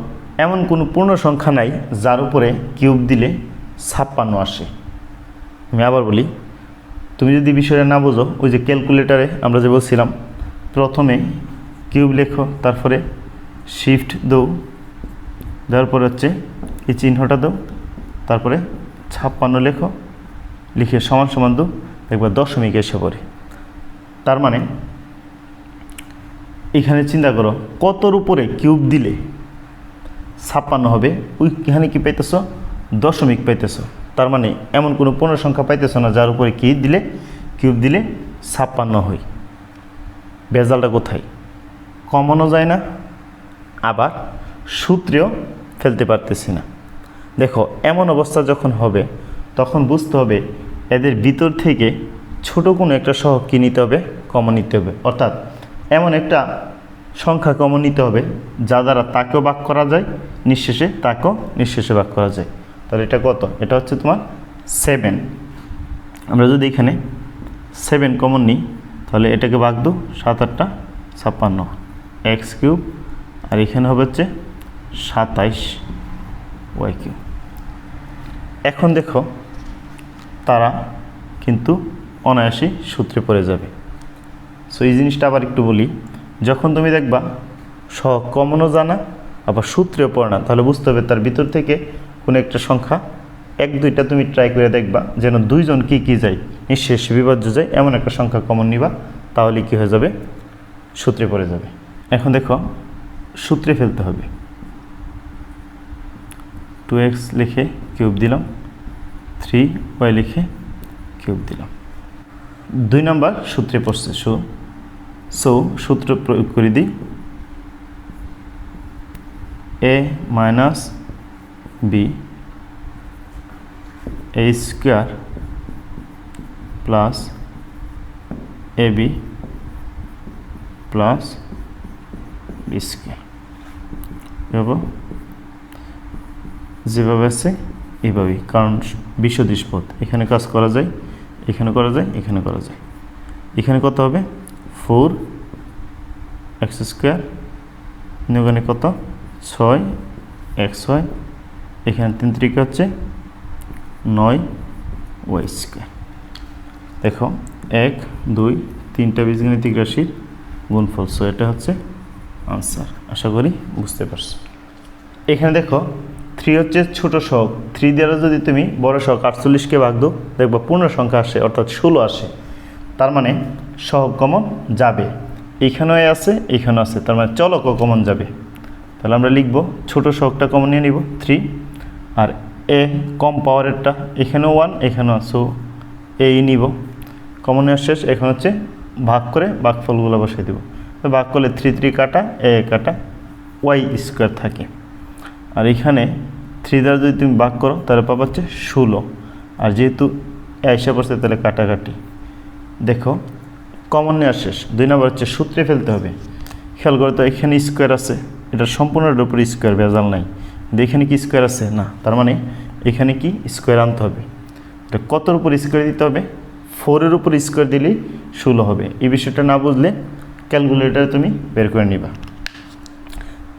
এমন কোনো পূর্ণ সংখ্যা নাই যার উপরে কিউব দিলে 56 আসে। আমি আবার বলি, তুমি যদি বিষয়টা না বোঝো, ওই যে ক্যালকুলেটারে আমরা যে বলছিলাম, প্রথমে কিউব লেখো, তারপরে শিফট দাও, দেওয়ার পরে হচ্ছে এই চিহ্নটা দাও, তারপরে 56 লেখো, লিখে সমান সমান দাও, একবার দশমিক এসে পড়ে। তার মানে এখানে চিন্তা করো, কতর উপরে কিউব দিলে 56 হবে, ওইখানে কি পাইতেছ, দশমিক পাইতেছ। তার মানে এমন কোনো পূর্ণ সংখ্যা পাইতেছ না যার উপরে কি দিলে, কিউব দিলে 56 হয়। বেজালটা কোথায়, কমনও যায় না, আবার সূত্রেও ফেলতে পারতেছি না। দেখো এমন অবস্থা যখন হবে, তখন বুঝতে হবে এদের ভিতর থেকে ছোট কোনো একটা সহগ কি নিতে হবে, কমন নিতে হবে। অর্থাৎ এমন একটা সংখ্যা কমন নিতে হবে যা দ্বারা তাকেও ভাগ করা যায়, নিঃশেষে তাকেও নিঃশেষে ভাগ করা যায়। তাহলে এটা কত, এটা হচ্ছে তোমার 7। আমরা যদি এখানে 7 কমন নিই, তাহলে এটাকে ভাগ দাও, 7 8 56 এক্স কিউব, আর এখানে হবে হচ্ছে 27 ওয়াই কিউব। এখন দেখো তারা কিন্তু অনায়াসই সূত্রে পড়ে যাবে। সো এই জিনিসটা আবার একটু বলি, যখন তুমি দেখবা সহগ কমনও জানা আবার সূত্রেও পড়ে না, তাহলে বুঝতে হবে তার ভিতর থেকে কোনো একটা সংখ্যা 1 2টা তুমি ট্রাই করে দেখবা, যেন 2 জন কি যায়, নিঃশেষ বিভাজ্য যায়, এমন একটা সংখ্যা কমন নিবা, তাহলে কি হয়ে যাবে, সূত্রে পড়ে যাবে। এখন দেখো সূত্রে ফেলতে হবে, 2x লিখে কিউব দিলাম, 3y লিখে কিউব দিলাম। 2 নম্বর সূত্রে পড়ছে, সো সূত্র প্রয়োগ করে দিই, a minus B A square plus a B plus B square. যেভাবে আছে এইভাবেই, কারণ বিসদৃশ পথ, এখানে কাজ করা যায়, এখানে করা যায়, এখানে করা যায়। এখানে কত হবে, 4x স্কোয়ার, ওখানে কত 6x হয়, এখানে 3 3 হচ্ছে 9y স্কোয়ার। দেখো 1 2 3টা বীজগণিতিক রাশির গুণফল, সো এটা হচ্ছে আনসার। আশা করি বুঝতে পারছো। এখানে দেখো 3 হচ্ছে ছোট সহগ, 3 দ্বারা যদি তুমি বড় সহগ 48কে ভাগ দাও, দেখবা পূর্ণ সংখ্যা আসে, অর্থাৎ 16 আসে। তার মানে সহগ কমন যাবে, এইখানেও আছে, এইখানেও আছে, তার মানে চলকও কমন যাবে। তাহলে আমরা লিখব ছোট সহগটা কমন নিয়ে নিব 3, আর এ কম পাওয়ারেরটা এখানেও 1 এখানেও, সো এই নিব, কমন নেওয়ার শেষ। এখন হচ্ছে ভাগ করে ভাগফলগুলো বসাই দেব, ভাগ করলে 3 3 কাটা, এ কাটা, ওয়াই স্কোয়ার থাকে। আর এখানে 3 দ্বারা যদি তুমি ভাগ করো তাহলে পাবা হচ্ছে 16, আর যেহেতু এসে পড়ছে তাহলে কাটাকাটি। দেখো কমন নেওয়ার শেষ। 2 নম্বর হচ্ছে সূত্রে ফেলতে হবে। খেয়াল করো তো এখানে স্কোয়ার আছে, এটা সম্পূর্ণের উপর স্কোয়ার, ভেজাল নাই। কিন্তু এখানে কি স্কোয়ার আছে না, তার মানে এখানে কি স্কোয়ার আনতে হবে। এটা কতর উপর স্কোয়ার দিতে হবে, 4-এর উপর স্কোয়ার দিলেই 16 হবে। এই বিষয়টা না বুঝলে ক্যালকুলেটারে তুমি বের করে নিবা।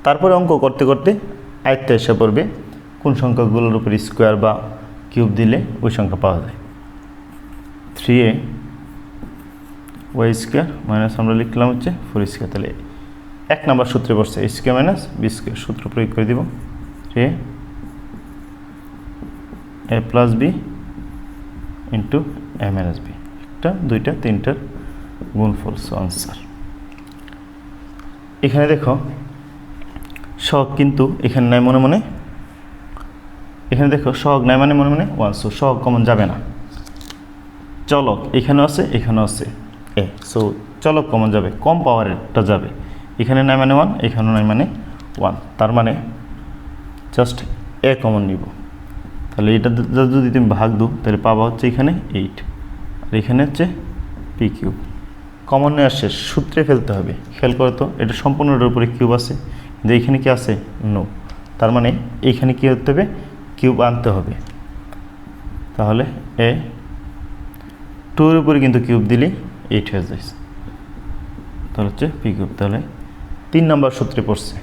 তারপরে অঙ্ক করতে করতে আয়ত্তে এসে পড়বে কোন সংখ্যাগুলোর উপর স্কোয়ার বা কিউব দিলে ওই সংখ্যা পাওয়া যায়। 3a ওয়াই স্কোয়ার মাইনাস আমরা লিখলাম হচ্ছে 4 স্কোয়ার। তাহলে 1 নম্বর সূত্রে পড়ছে a square minus B square, সূত্র প্রয়োগ করে দিব। 3a plus B into a minus b, একটা দুইটা তিনটার গুণফল, সো আনসার। এখানে দেখো সহগ কিন্তু এখানে নাই মনে মনে, এখানে দেখো সহগ নাই মানে মনে মনে 1, সো সহগ কমন যাবে না। চলক এখানেও আছে এখানেও আছে এ, সো চলক কমন যাবে, কম পাওয়ারেরটা যাবে। এখানে নাই মানে 1, এখানেও নাই মানে 1, তার মানে জাস্ট এ কমন নিব। তাহলে এটা যদি তুমি ভাগ দাও তাহলে পাবা হচ্ছে এখানে 8, আর এখানে হচ্ছে পি কিউব। কমন নেওয়ার শেষ, সূত্রে ফেলতে হবে। খেয়াল করো তো, এটা সম্পূর্ণটার উপরে কিউব আছে, কিন্তু এইখানে কি আছে নো, তার মানে এইখানে কী করতে হবে, কিউব আনতে হবে। তাহলে এ 2-এর উপরে কিন্তু কিউব দিলেই 8 হয়ে যায়, তাহলে হচ্ছে পি কিউব। তাহলে 3 নম্বর সূত্রে পড়ছে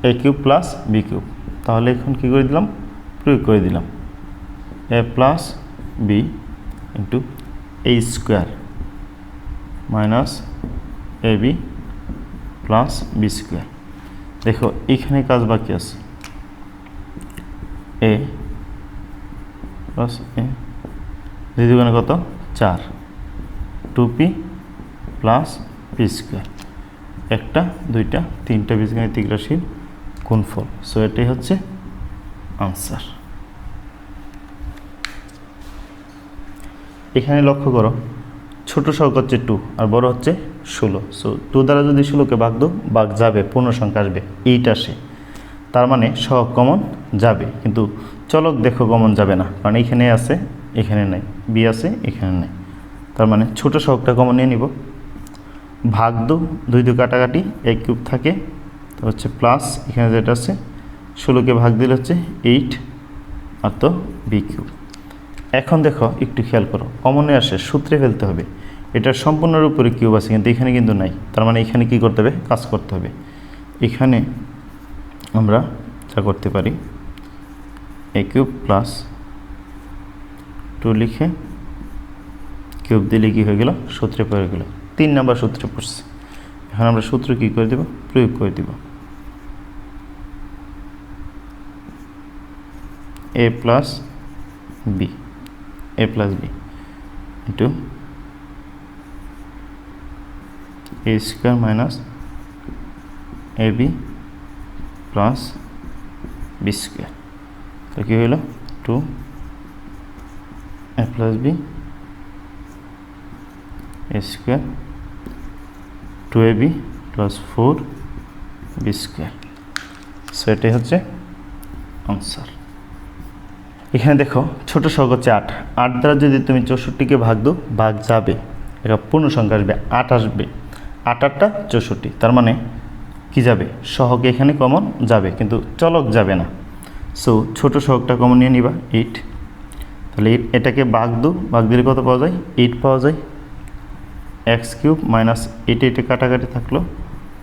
এ কিউব প্লাস বি কিউব। তাহলে এখন কী করে দিলাম, প্রয়োগ করে দিলাম এ plus B into A square minus A B plus B square. দেখো এইখানে কাজ বাকি আছে, এ প্লাস এ দ্বিগুণে কত 4, 2p প্লাস পি স্কোয়ার, একটা দুইটা তিনটা বীজগাণিতিক রাশির গুণফল, সো এটাই হচ্ছে আনসার। এখানে লক্ষ্য করো ছোট সহগ হচ্ছে 2 আর বড় হচ্ছে 16, সো 2 দ্বারা যদি 16কে ভাগ দাও ভাগ যাবে, পূর্ণ সংখ্যা আসবে 8 আসে, তার মানে সহগ কমন যাবে। কিন্তু চলক দেখো কমন যাবে না, কারণ এইখানে আছে এখানে নাই, বি আছে এখানে নাই, তার মানে ছোট সহগটা কমন নিয়ে নিব। ভাগ দো 2 কাটাকাটি, এক কিউব থাকে, তো হচ্ছে প্লাস এখানে যেটা আছে 16কে ভাগ দিলে হচ্ছে 8 আর তো বি কিউব। এখন দেখো একটু খেয়াল করো, কমনে আসে সূত্রে ফেলতে হবে। এটা সম্পূর্ণের উপরে কিউব আছে কিন্তু এখানে কিন্তু নাই, তার মানে এখানে কি করতে হবে, কাজ করতে হবে। এখানে আমরা যা করতে পারি এ কিউব প্লাস 2 লিখে কিউব দিলে কি হয়ে গেল, সূত্রে পড়ে গেল। 3 নম্বর সূত্রে পড়ছে, এখন আমরা সূত্র কি করে দেব, প্রয়োগ করে দিব। A plus B, A plus B into A square minus A B plus B square. তো কী হইল 2 A plus B A square 2ab plus 4b square, so এটাই হচ্ছে আনসার। এখানে দেখো ছোট সহগ হচ্ছে 8, 8 দ্বারা যদি তুমি 64কে ভাগ দাও ভাগ যাবে, এটা পূর্ণ সংখ্যা আসবে 8 আসবে, 8 8টা 64, তার মানে কি যাবে, সহগ এখানে কমন যাবে কিন্তু চলক যাবে না, সো ছোট সহগটা কমন নিয়ে নিবা 8। তাহলে এটাকে ভাগ দাও, ভাগ দিলে কত পাওয়া যায়, 8 পাওয়া যায়। এক্স কিউব মাইনাস 8 কাটাকাটি থাকলো,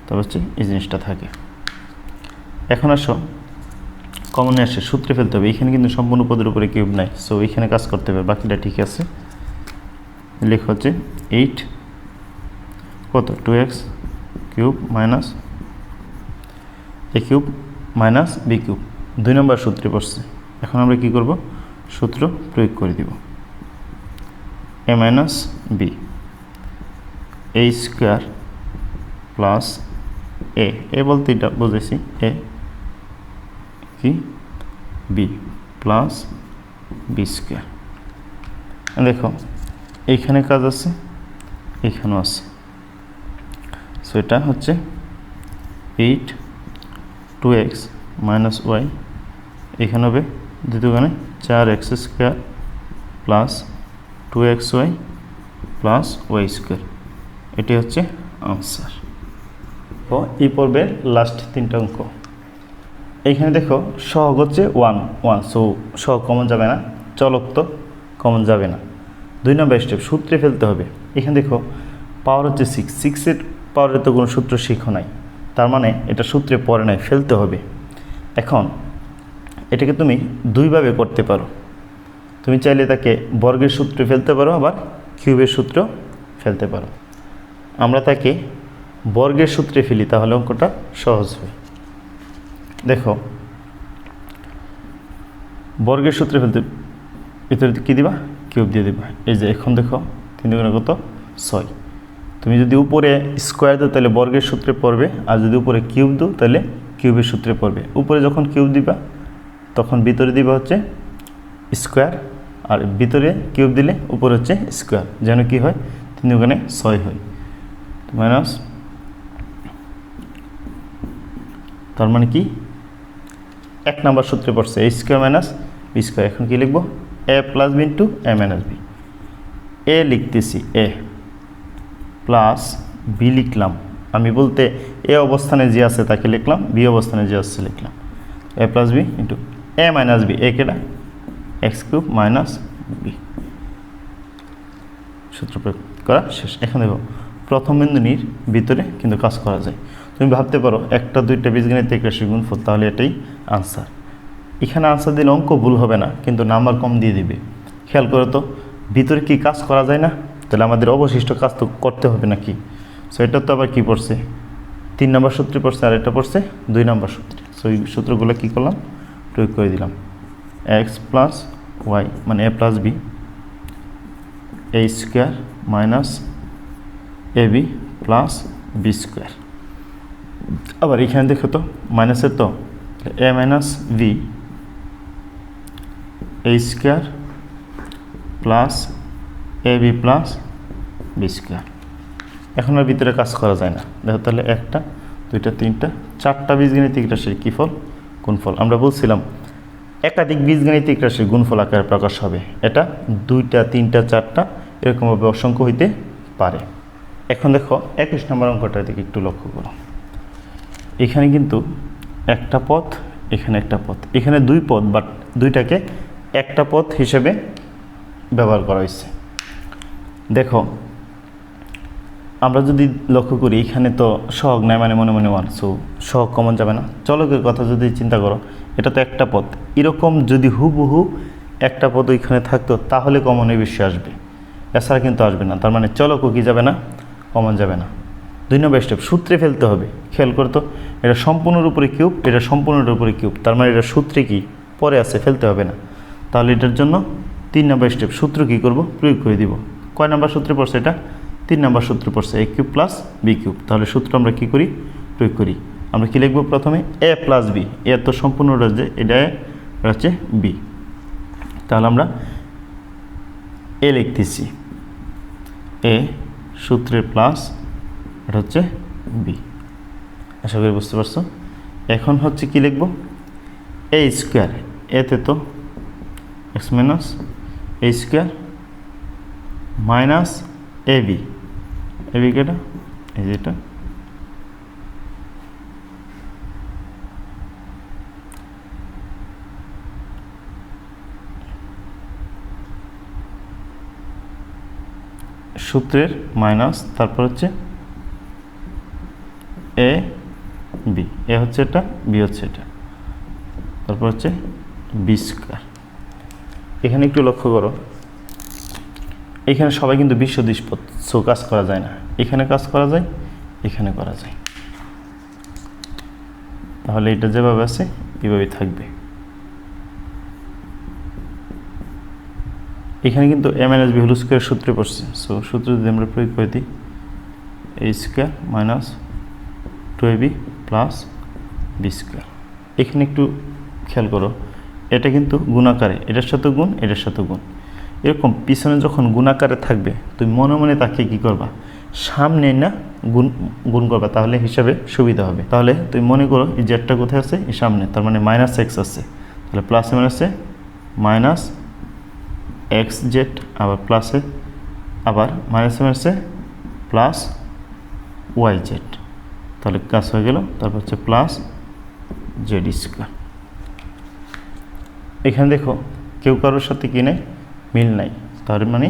তবে হচ্ছে এই জিনিসটা থাকে। এখন আসো কমনে আসে সূত্রে ফেলতে হবে, এখানে কিন্তু সম্পূর্ণ পদের উপরে কিউব নাই, সো এইখানে কাজ করতে হবে, বাকিটা ঠিক আছে। লেখা হচ্ছে 8 কত 2x কিউব মাইনাস এ কিউব মাইনাস বি কিউব, 2 নম্বর সূত্রে পড়ছে। এখন আমরা কি করব, সূত্র প্রয়োগ করে দিব। এ minus B A square plus এ বলতে এটা বুঝেছি, এ কি বি প্লাস বি স্কোয়ার। দেখো এইখানে কাজ আছে এখানেও আছে, সো এটা হচ্ছে 8 2x মাইনাস ওয়াই, এখানে হবে দ্বিতীয়খানে 4x square plus 2xy plus y square, এটি হচ্ছে আনসার। দেখো এই পর্বের লাস্ট 3টা অঙ্ক। এইখানে দেখো সহগ হচ্ছে 1 1, সো সহগ কমন যাবে না, চলক তো কমন যাবে না। 2 নম্বর স্টেপ, সূত্রে ফেলতে হবে। এখানে দেখো পাওয়ার হচ্ছে 6, 6-এর পাওয়ারের তো কোনো সূত্র শিখো নাই, তার মানে এটা সূত্রে পড়ে নাই, ফেলতে হবে। এখন এটাকে তুমি দুইভাবে করতে পারো। তুমি চাইলে তাকে বর্গের সূত্রে ফেলতে পারো, আবার কিউবের সূত্র ফেলতে পারো। আমরা তাকে বর্গের সূত্রে ফেলি, তাহলে অঙ্কটা সহজ হয়। দেখো বর্গের সূত্রে ফেলতে ভিতরে কী দিবা, কিউব দিয়ে দিবা। এই যে এখন দেখো 3 দুগুণে কত 6। তুমি যদি উপরে স্কোয়ার দাও তাহলে বর্গের সূত্রে পড়বে, আর যদি উপরে কিউব দাও তাহলে কিউবের সূত্রে পড়বে। উপরে যখন কিউব দিবা তখন ভিতরে দিবা হচ্ছে স্কোয়ার, আর ভিতরে কিউব দিলে উপরে হচ্ছে স্কোয়ার, যেন কি হয় 3 দুগুণে 6 হয়। মাইনাস, তার মানে কি 1 নম্বর সূত্রে পড়ছে a square minus B square. এখন কি লিখবো, a plus B into a minus B. এ লিখতেছি a প্লাস বি লিখলাম, আমি বলতে এ অবস্থানে যে আছে তাকে লিখলাম, বি অবস্থানে যে আছে লিখলাম। a plus B into a minus B, এ কেটা এক্স কিউব মাইনাস বি। সূত্র প্রয়োগ করা শেষ। এখন দেখো প্রথম বিন্দুনির ভিতরে কিন্তু কাজ করা যায়। তুমি ভাবতে পারো 1টা 2টা বীজগণিত রাশির গুণফল, তাহলে এটাই আনসার। এখানে আনসার দিলে অঙ্ক ভুল হবে না, কিন্তু নাম্বার কম দিয়ে দিবে। খেয়াল করো তো ভিতরে কি কাজ করা যায় না, তাহলে আমাদের অবশিষ্ট কাজ তো করতে হবে নাকি। সো এটা তো আবার কী পড়ছে, 3 নম্বর সূত্রে পড়ছে, আর এটা পড়ছে 2 নম্বর সূত্রে। সো এই সূত্রগুলো কী করলাম, প্রয়োগ করে দিলাম। এক্স প্লাস ওয়াই মানে এ plus B, A square minus A B plus B square. আবার এখানে দেখো তো মাইনাসের তো এ minus B A square plus a B plus B square. এখন আর ভিতরে কাজ করা যায় না। দেখো তাহলে 1টা 2টা 3টা 4টা বীজগাণিতিক রাশির কী ফল, গুণফল। আমরা বলছিলাম একাধিক বীজগাণিতিক রাশির গুণফল আকারে প্রকাশ হবে। এটা 2টা 3টা 4টা এরকমভাবে অসংখ্য হইতে পারে। এখন দেখো 21 নম্বর অঙ্কটার দিকে একটু লক্ষ্য করো। এখানে কিন্তু একটা পথ, এখানে একটা পথ, এখানে 2 পথ, বাট 2টাকে একটা পথ হিসেবে ব্যবহার করা হয়েছে। দেখো আমরা যদি লক্ষ্য করি এখানে তো সহগ নাই, মানে মনে মনে 1, সো সহগ কমন যাবে না। চলকের কথা যদি চিন্তা করো, এটা তো একটা পথ, এরকম যদি হুবহু একটা পথ ওইখানে থাকতো তাহলে কমন এই বিষয় আসবে, এছাড়া কিন্তু আসবে না। তার মানে চলকও কি যাবে না, কমন যাবে না। 2 নম্বর স্টেপ, সূত্রে ফেলতে হবে। খেয়াল করতো এটা সম্পূর্ণের উপরে কিউব, এটা সম্পূর্ণের উপরে কিউব, তার মানে এটা সূত্রে কি পরে আছে, ফেলতে হবে না। তাহলে এটার জন্য 3 নম্বর স্টেপ, সূত্র কী করব, প্রয়োগ করে দিব। কয় নম্বর সূত্রে পড়ছে এটা, 3 নম্বর সূত্রে পড়ছে, এ কিউব প্লাস বি কিউব। তাহলে সূত্র আমরা কী করি, প্রয়োগ করি। আমরা কী লিখব, প্রথমে এ প্লাস বি, এ তো সম্পূর্ণ রয়েছে, এটা হচ্ছে বি, তাহলে আমরা এ লিখতেছি, এ সূত্রের প্লাস এটা হচ্ছে বি। আশা করি বুঝতে পারছো। এখন হচ্ছে কি লিখব, এ স্কোয়ার, এতে তো x minus A square minus A B, A B কেটা এই যেটা সূত্রের মাইনাস, তারপর হচ্ছে এ বি, এ হচ্ছে এটা, বি হচ্ছে এটা, তারপর হচ্ছে বি স্কোয়ার। এখানে একটু লক্ষ্য করো, এখানে সবাই কিন্তু বিশ্বদিশ পথ, সো কাজ করা যায় না। এখানে কাজ করা যায়, এখানে করা যায়, তাহলে এটা যেভাবে আছে এভাবেই থাকবে। এখানে কিন্তু A minus B whole square সূত্রে পড়ছে, সো সূত্র যদি আমরা প্রয়োগ করে দিই, A square minus 2ab plus B square. এখানে একটু খেয়াল করো, এটা কিন্তু গুণাকারে, এটার সাথে গুণ, এটার সাথে গুণ, এরকম পিছনে যখন গুণাকারে থাকবে তুমি মনে মনে তাকে কী করবা, সামনে না গুণ করবা, তাহলে হিসাবে সুবিধা হবে। তাহলে তুমি মনে করো এই জেডটা কোথায় আছে, এই সামনে, তার মানে মাইনাস এক্স আছে, তাহলে প্লাসে মাইনাসে মাইনাস এক্স জেড, আবার প্লাসে আবার মাইনাসে মাইনাসে প্লাস ওয়াই জেড। তাহলে কাজ হয়ে গেল। তারপর হচ্ছে প্লাস জেড স্কোয়ার। এখানে দেখো কেউ কারোর সাথে কি নেই, মিল নাই, তার মানে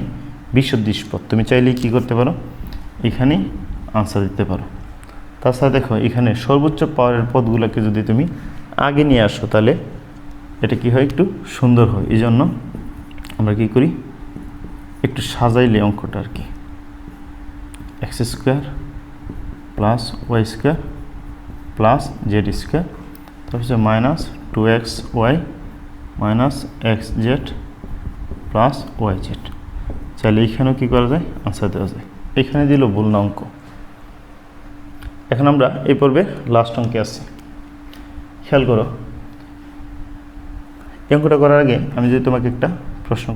বিসদৃশ পদ। তুমি চাইলেই কী করতে পারো, এখানেই আনসার দিতে পারো। তাছাড়া দেখো এখানে সর্বোচ্চ পাওয়ারের পদগুলোকে যদি তুমি আগে নিয়ে আসো তাহলে এটা কি হয়, একটু সুন্দর হয়। এই জন্য আমরা কী করি, একটু সাজাইলে অঙ্কটা আর কি, x square plus y square plus z square, তারপর হচ্ছে minus 2xy minus x z plus y z. চাইলে এইখানেও কী করা যায়, আনসার দেওয়া যায়। এখানে দিল ভুল না অঙ্ক। এখন আমরা এই পর্বে লাস্ট অঙ্কে আসছি। খেয়াল করো, এই অঙ্কটা করার আগে আমি যদি তোমাকে একটা প্রশ্ন,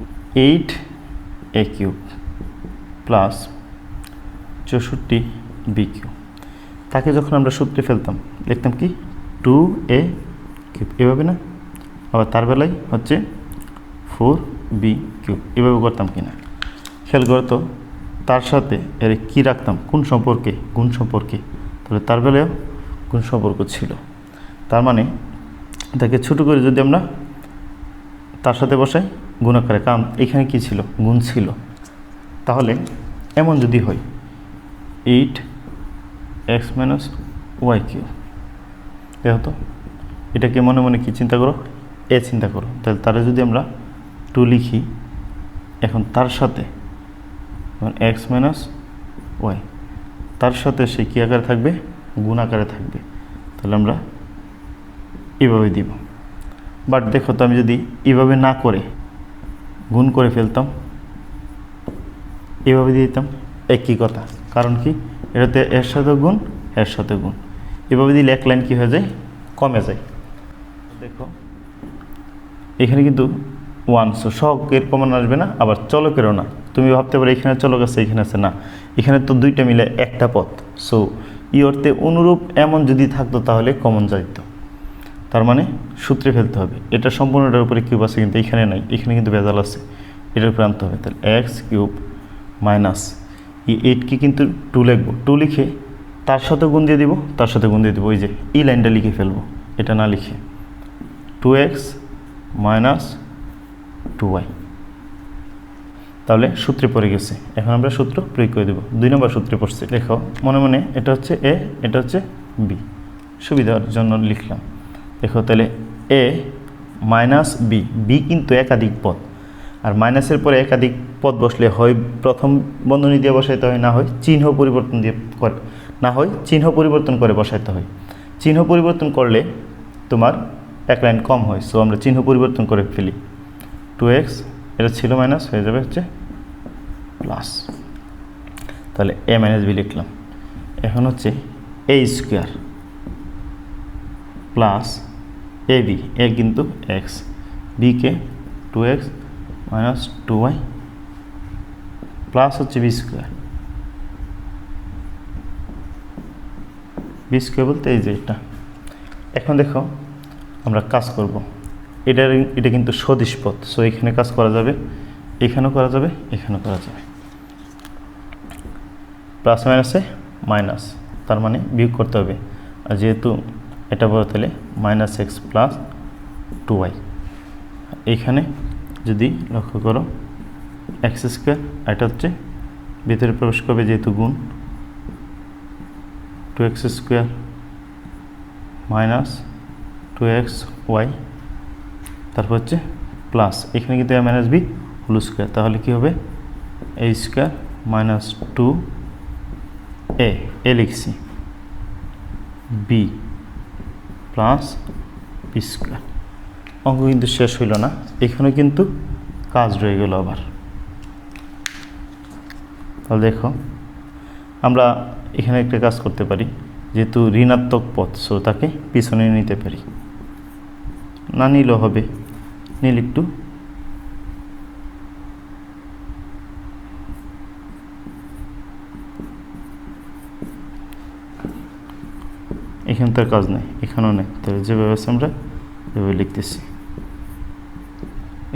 8a³ প্লাস 64b³ তাকে যখন আমরা সূত্রে ফেলতাম লিখতাম কি 2a³ এভাবে না, আবার তার বেলায় হচ্ছে 4b³ এভাবে করতাম কি না। খেয়াল করো তো, তার সাথে এর কী রাখতাম, কোন সম্পর্কে, গুণ সম্পর্কে। তাহলে তার বেলায়ও গুণ সম্পর্ক ছিল। তার মানে তাকে ছোটো করে যদি আমরা তার সাথে বসাই গুণ আকারে, কারণ এখানে কী ছিল, গুণ ছিল। তাহলে এমন যদি হয় 8x - y³ দেখো তো, এটাকে মনে মনে কী চিন্তা করো, এ চিন্তা করো। তাহলে তারা যদি আমরা 2 লিখি, এখন তার সাথে x - y, তার সাথে সে কী আকারে থাকবে, গুণ আকারে থাকবে। তাহলে আমরা এভাবে দিব। বাট দেখো তো, আমি যদি এভাবে না করে গুণ করে ফেলতাম, এভাবে দিয়ে দিতাম, একই কথা। কারণ কি, এটাতে এর সাথে গুণ, এর সাথে গুণ, এভাবে দিলে এক লাইন কী হয়ে যায়, কমে যায়। দেখো এখানে কিন্তু 1, সো সহগের কমন আসবে না, আবার চলকেরও না। তুমি ভাবতে পারো এখানে চলক আছে, এখানে আছে, না, এখানে তো দুইটা মিলে একটা পথ। সো ই অর্থে অনুরূপ এমন যদি থাকতো তাহলে কমন যাইতো। তার মানে সূত্রে ফেলতে হবে। এটা সম্পূর্ণটার উপরে কিউব আছে, কিন্তু এখানে নাই, এখানে কিন্তু ভেজাল আছে, এটার উপরে আনতে হবে। তাহলে x³ মাইনাস এই 8কে কিন্তু 2 লিখবো, 2 লিখে তার সাথে গুণ দিয়ে দিব, তার সাথে গুণ দিয়ে দিব, ওই যে এই লাইনটা লিখে ফেলবো, এটা না লিখে 2x - 2y। তাহলে সূত্রে পড়ে গেছে। এখন আমরা সূত্র প্রয়োগ করে দেবো। 2 নম্বর সূত্রে পড়ছে, দেখো মনে মনে, এটা হচ্ছে এ, এটা হচ্ছে বি, সুবিধার জন্য লিখলাম। দেখো তাহলে a মাইনাস বি, বি কিন্তু একাধিক পদ, আর মাইনাসের পরে একাধিক পদ বসলে হয় প্রথম বন্ধনী দিয়ে বসাইতে হয়, না হয় চিহ্ন পরিবর্তন দিয়ে করে, না হয় চিহ্ন পরিবর্তন করে বসাইতে হয়। চিহ্ন পরিবর্তন করলে তোমার এক লাইন কম হয়। সো আমরা চিহ্ন পরিবর্তন করে ফেলি, 2x এটা ছিল মাইনাস, হয়ে যাবে হচ্ছে প্লাস। তাহলে a - b লিখলাম। এখন হচ্ছে a² প্লাস ab, এ কিন্তু x, bকে 2x - 2y প্লাস হচ্ছে b²। b² বলতে এই যে এটা। এখন দেখো আমরা কাজ করব, এটা কিন্তু সদিশ পথ। সো এখানে কাজ করা যাবে, এখানেও করা যাবে, এখানেও করা যাবে। প্লাস মাইনাসে মাইনাস, তার মানে বিয়োগ করতে হবে। আর যেহেতু এটা বড়, তাহলে -x + 2y। এইখানে যদি লক্ষ্য করো x², এটা হচ্ছে ভিতরে প্রবেশ করবে যেহেতু গুণ, 2x² - 2xy, তারপর হচ্ছে প্লাস, এখানে কিন্তু a - b হোল স্কোয়ার। তাহলে কি হবে, a² - 2a, এ লিখছি, b প্লাস b²। অঙ্ক কিন্তু শেষ হইল না, এখানে কিন্তু কাজ রয়ে গেল আবার। তাহলে দেখো আমরা এখানে একটা কাজ করতে পারি, যেহেতু ঋণাত্মক পথ, সো তাকে পিছনে নিতে পারি, না নিলেও হবে, নীল একটু এখানে তার কাজ নেই, এখানেও নেই। তাহলে যেভাবে আছে আমরা এভাবে লিখতেছি।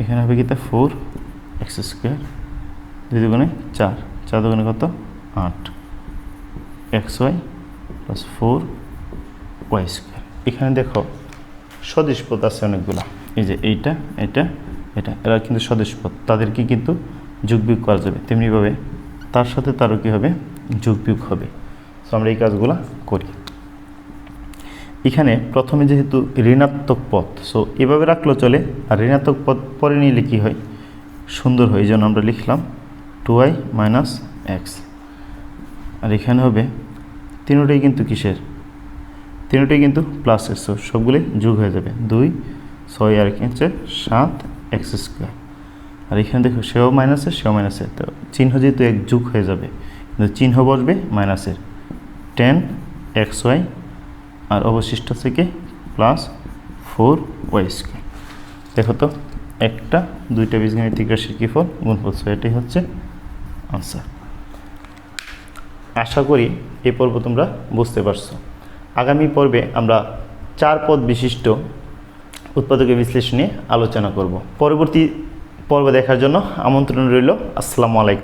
এখানে হবে কি, তা 4x² 2 × 4, 4 × কত 8, xy প্লাস 4y স্কোয়ার। এখানে দেখো সদিশ পদ আছে অনেকগুলো, এই যে এইটা এটা এটা, এরা কিন্তু সদিশ পদ, তাদেরকে কিন্তু যোগ বিয়োগ করা যাবে। তেমনিভাবে তার সাথে তারও কী হবে, যোগ বিয়োগ হবে। সো আমরা এই কাজগুলো করি। এখানে প্রথমে যেহেতু ঋণাত্মক পদ, সো এভাবে রাখলেও চলে, আর ঋণাত্মক পদ পরে নিলে কী হয়, সুন্দর হয়। এই জন্য আমরা লিখলাম 2y মাইনাস এক্স। আর এখানে হবে তিনটাই কিন্তু কিসের, তিনটাই কিন্তু প্লাস এক্স, সবগুলোই যোগ হয়ে যাবে। 2 6 আর কি হচ্ছে 7 এক্স স্কোয়ার। আর এখানে দেখো সেও মাইনাসের সেও মাইনাসের, তো চিহ্ন যেহেতু এক যোগ হয়ে যাবে, কিন্তু চিহ্ন বসবে মাইনাসের, 10 xy, আর অবশিষ্ট থেকে প্লাস 4y স্কোয়ার। দেখো তো একটা দুইটা বীজগাণিতিক রাশির কি ফল, গুণফল। সো এটাই হচ্ছে আনসার। আশা করি এই পর্ব তোমরা বুঝতে পারছো। আগামী পর্বে আমরা 4 পদ বিশিষ্ট উৎপাদকের বিশ্লেষণ নিয়ে আলোচনা করব। পরবর্তী পর্ব দেখার জন্য আমন্ত্রণ রইল। আসসালামু আলাইকুম।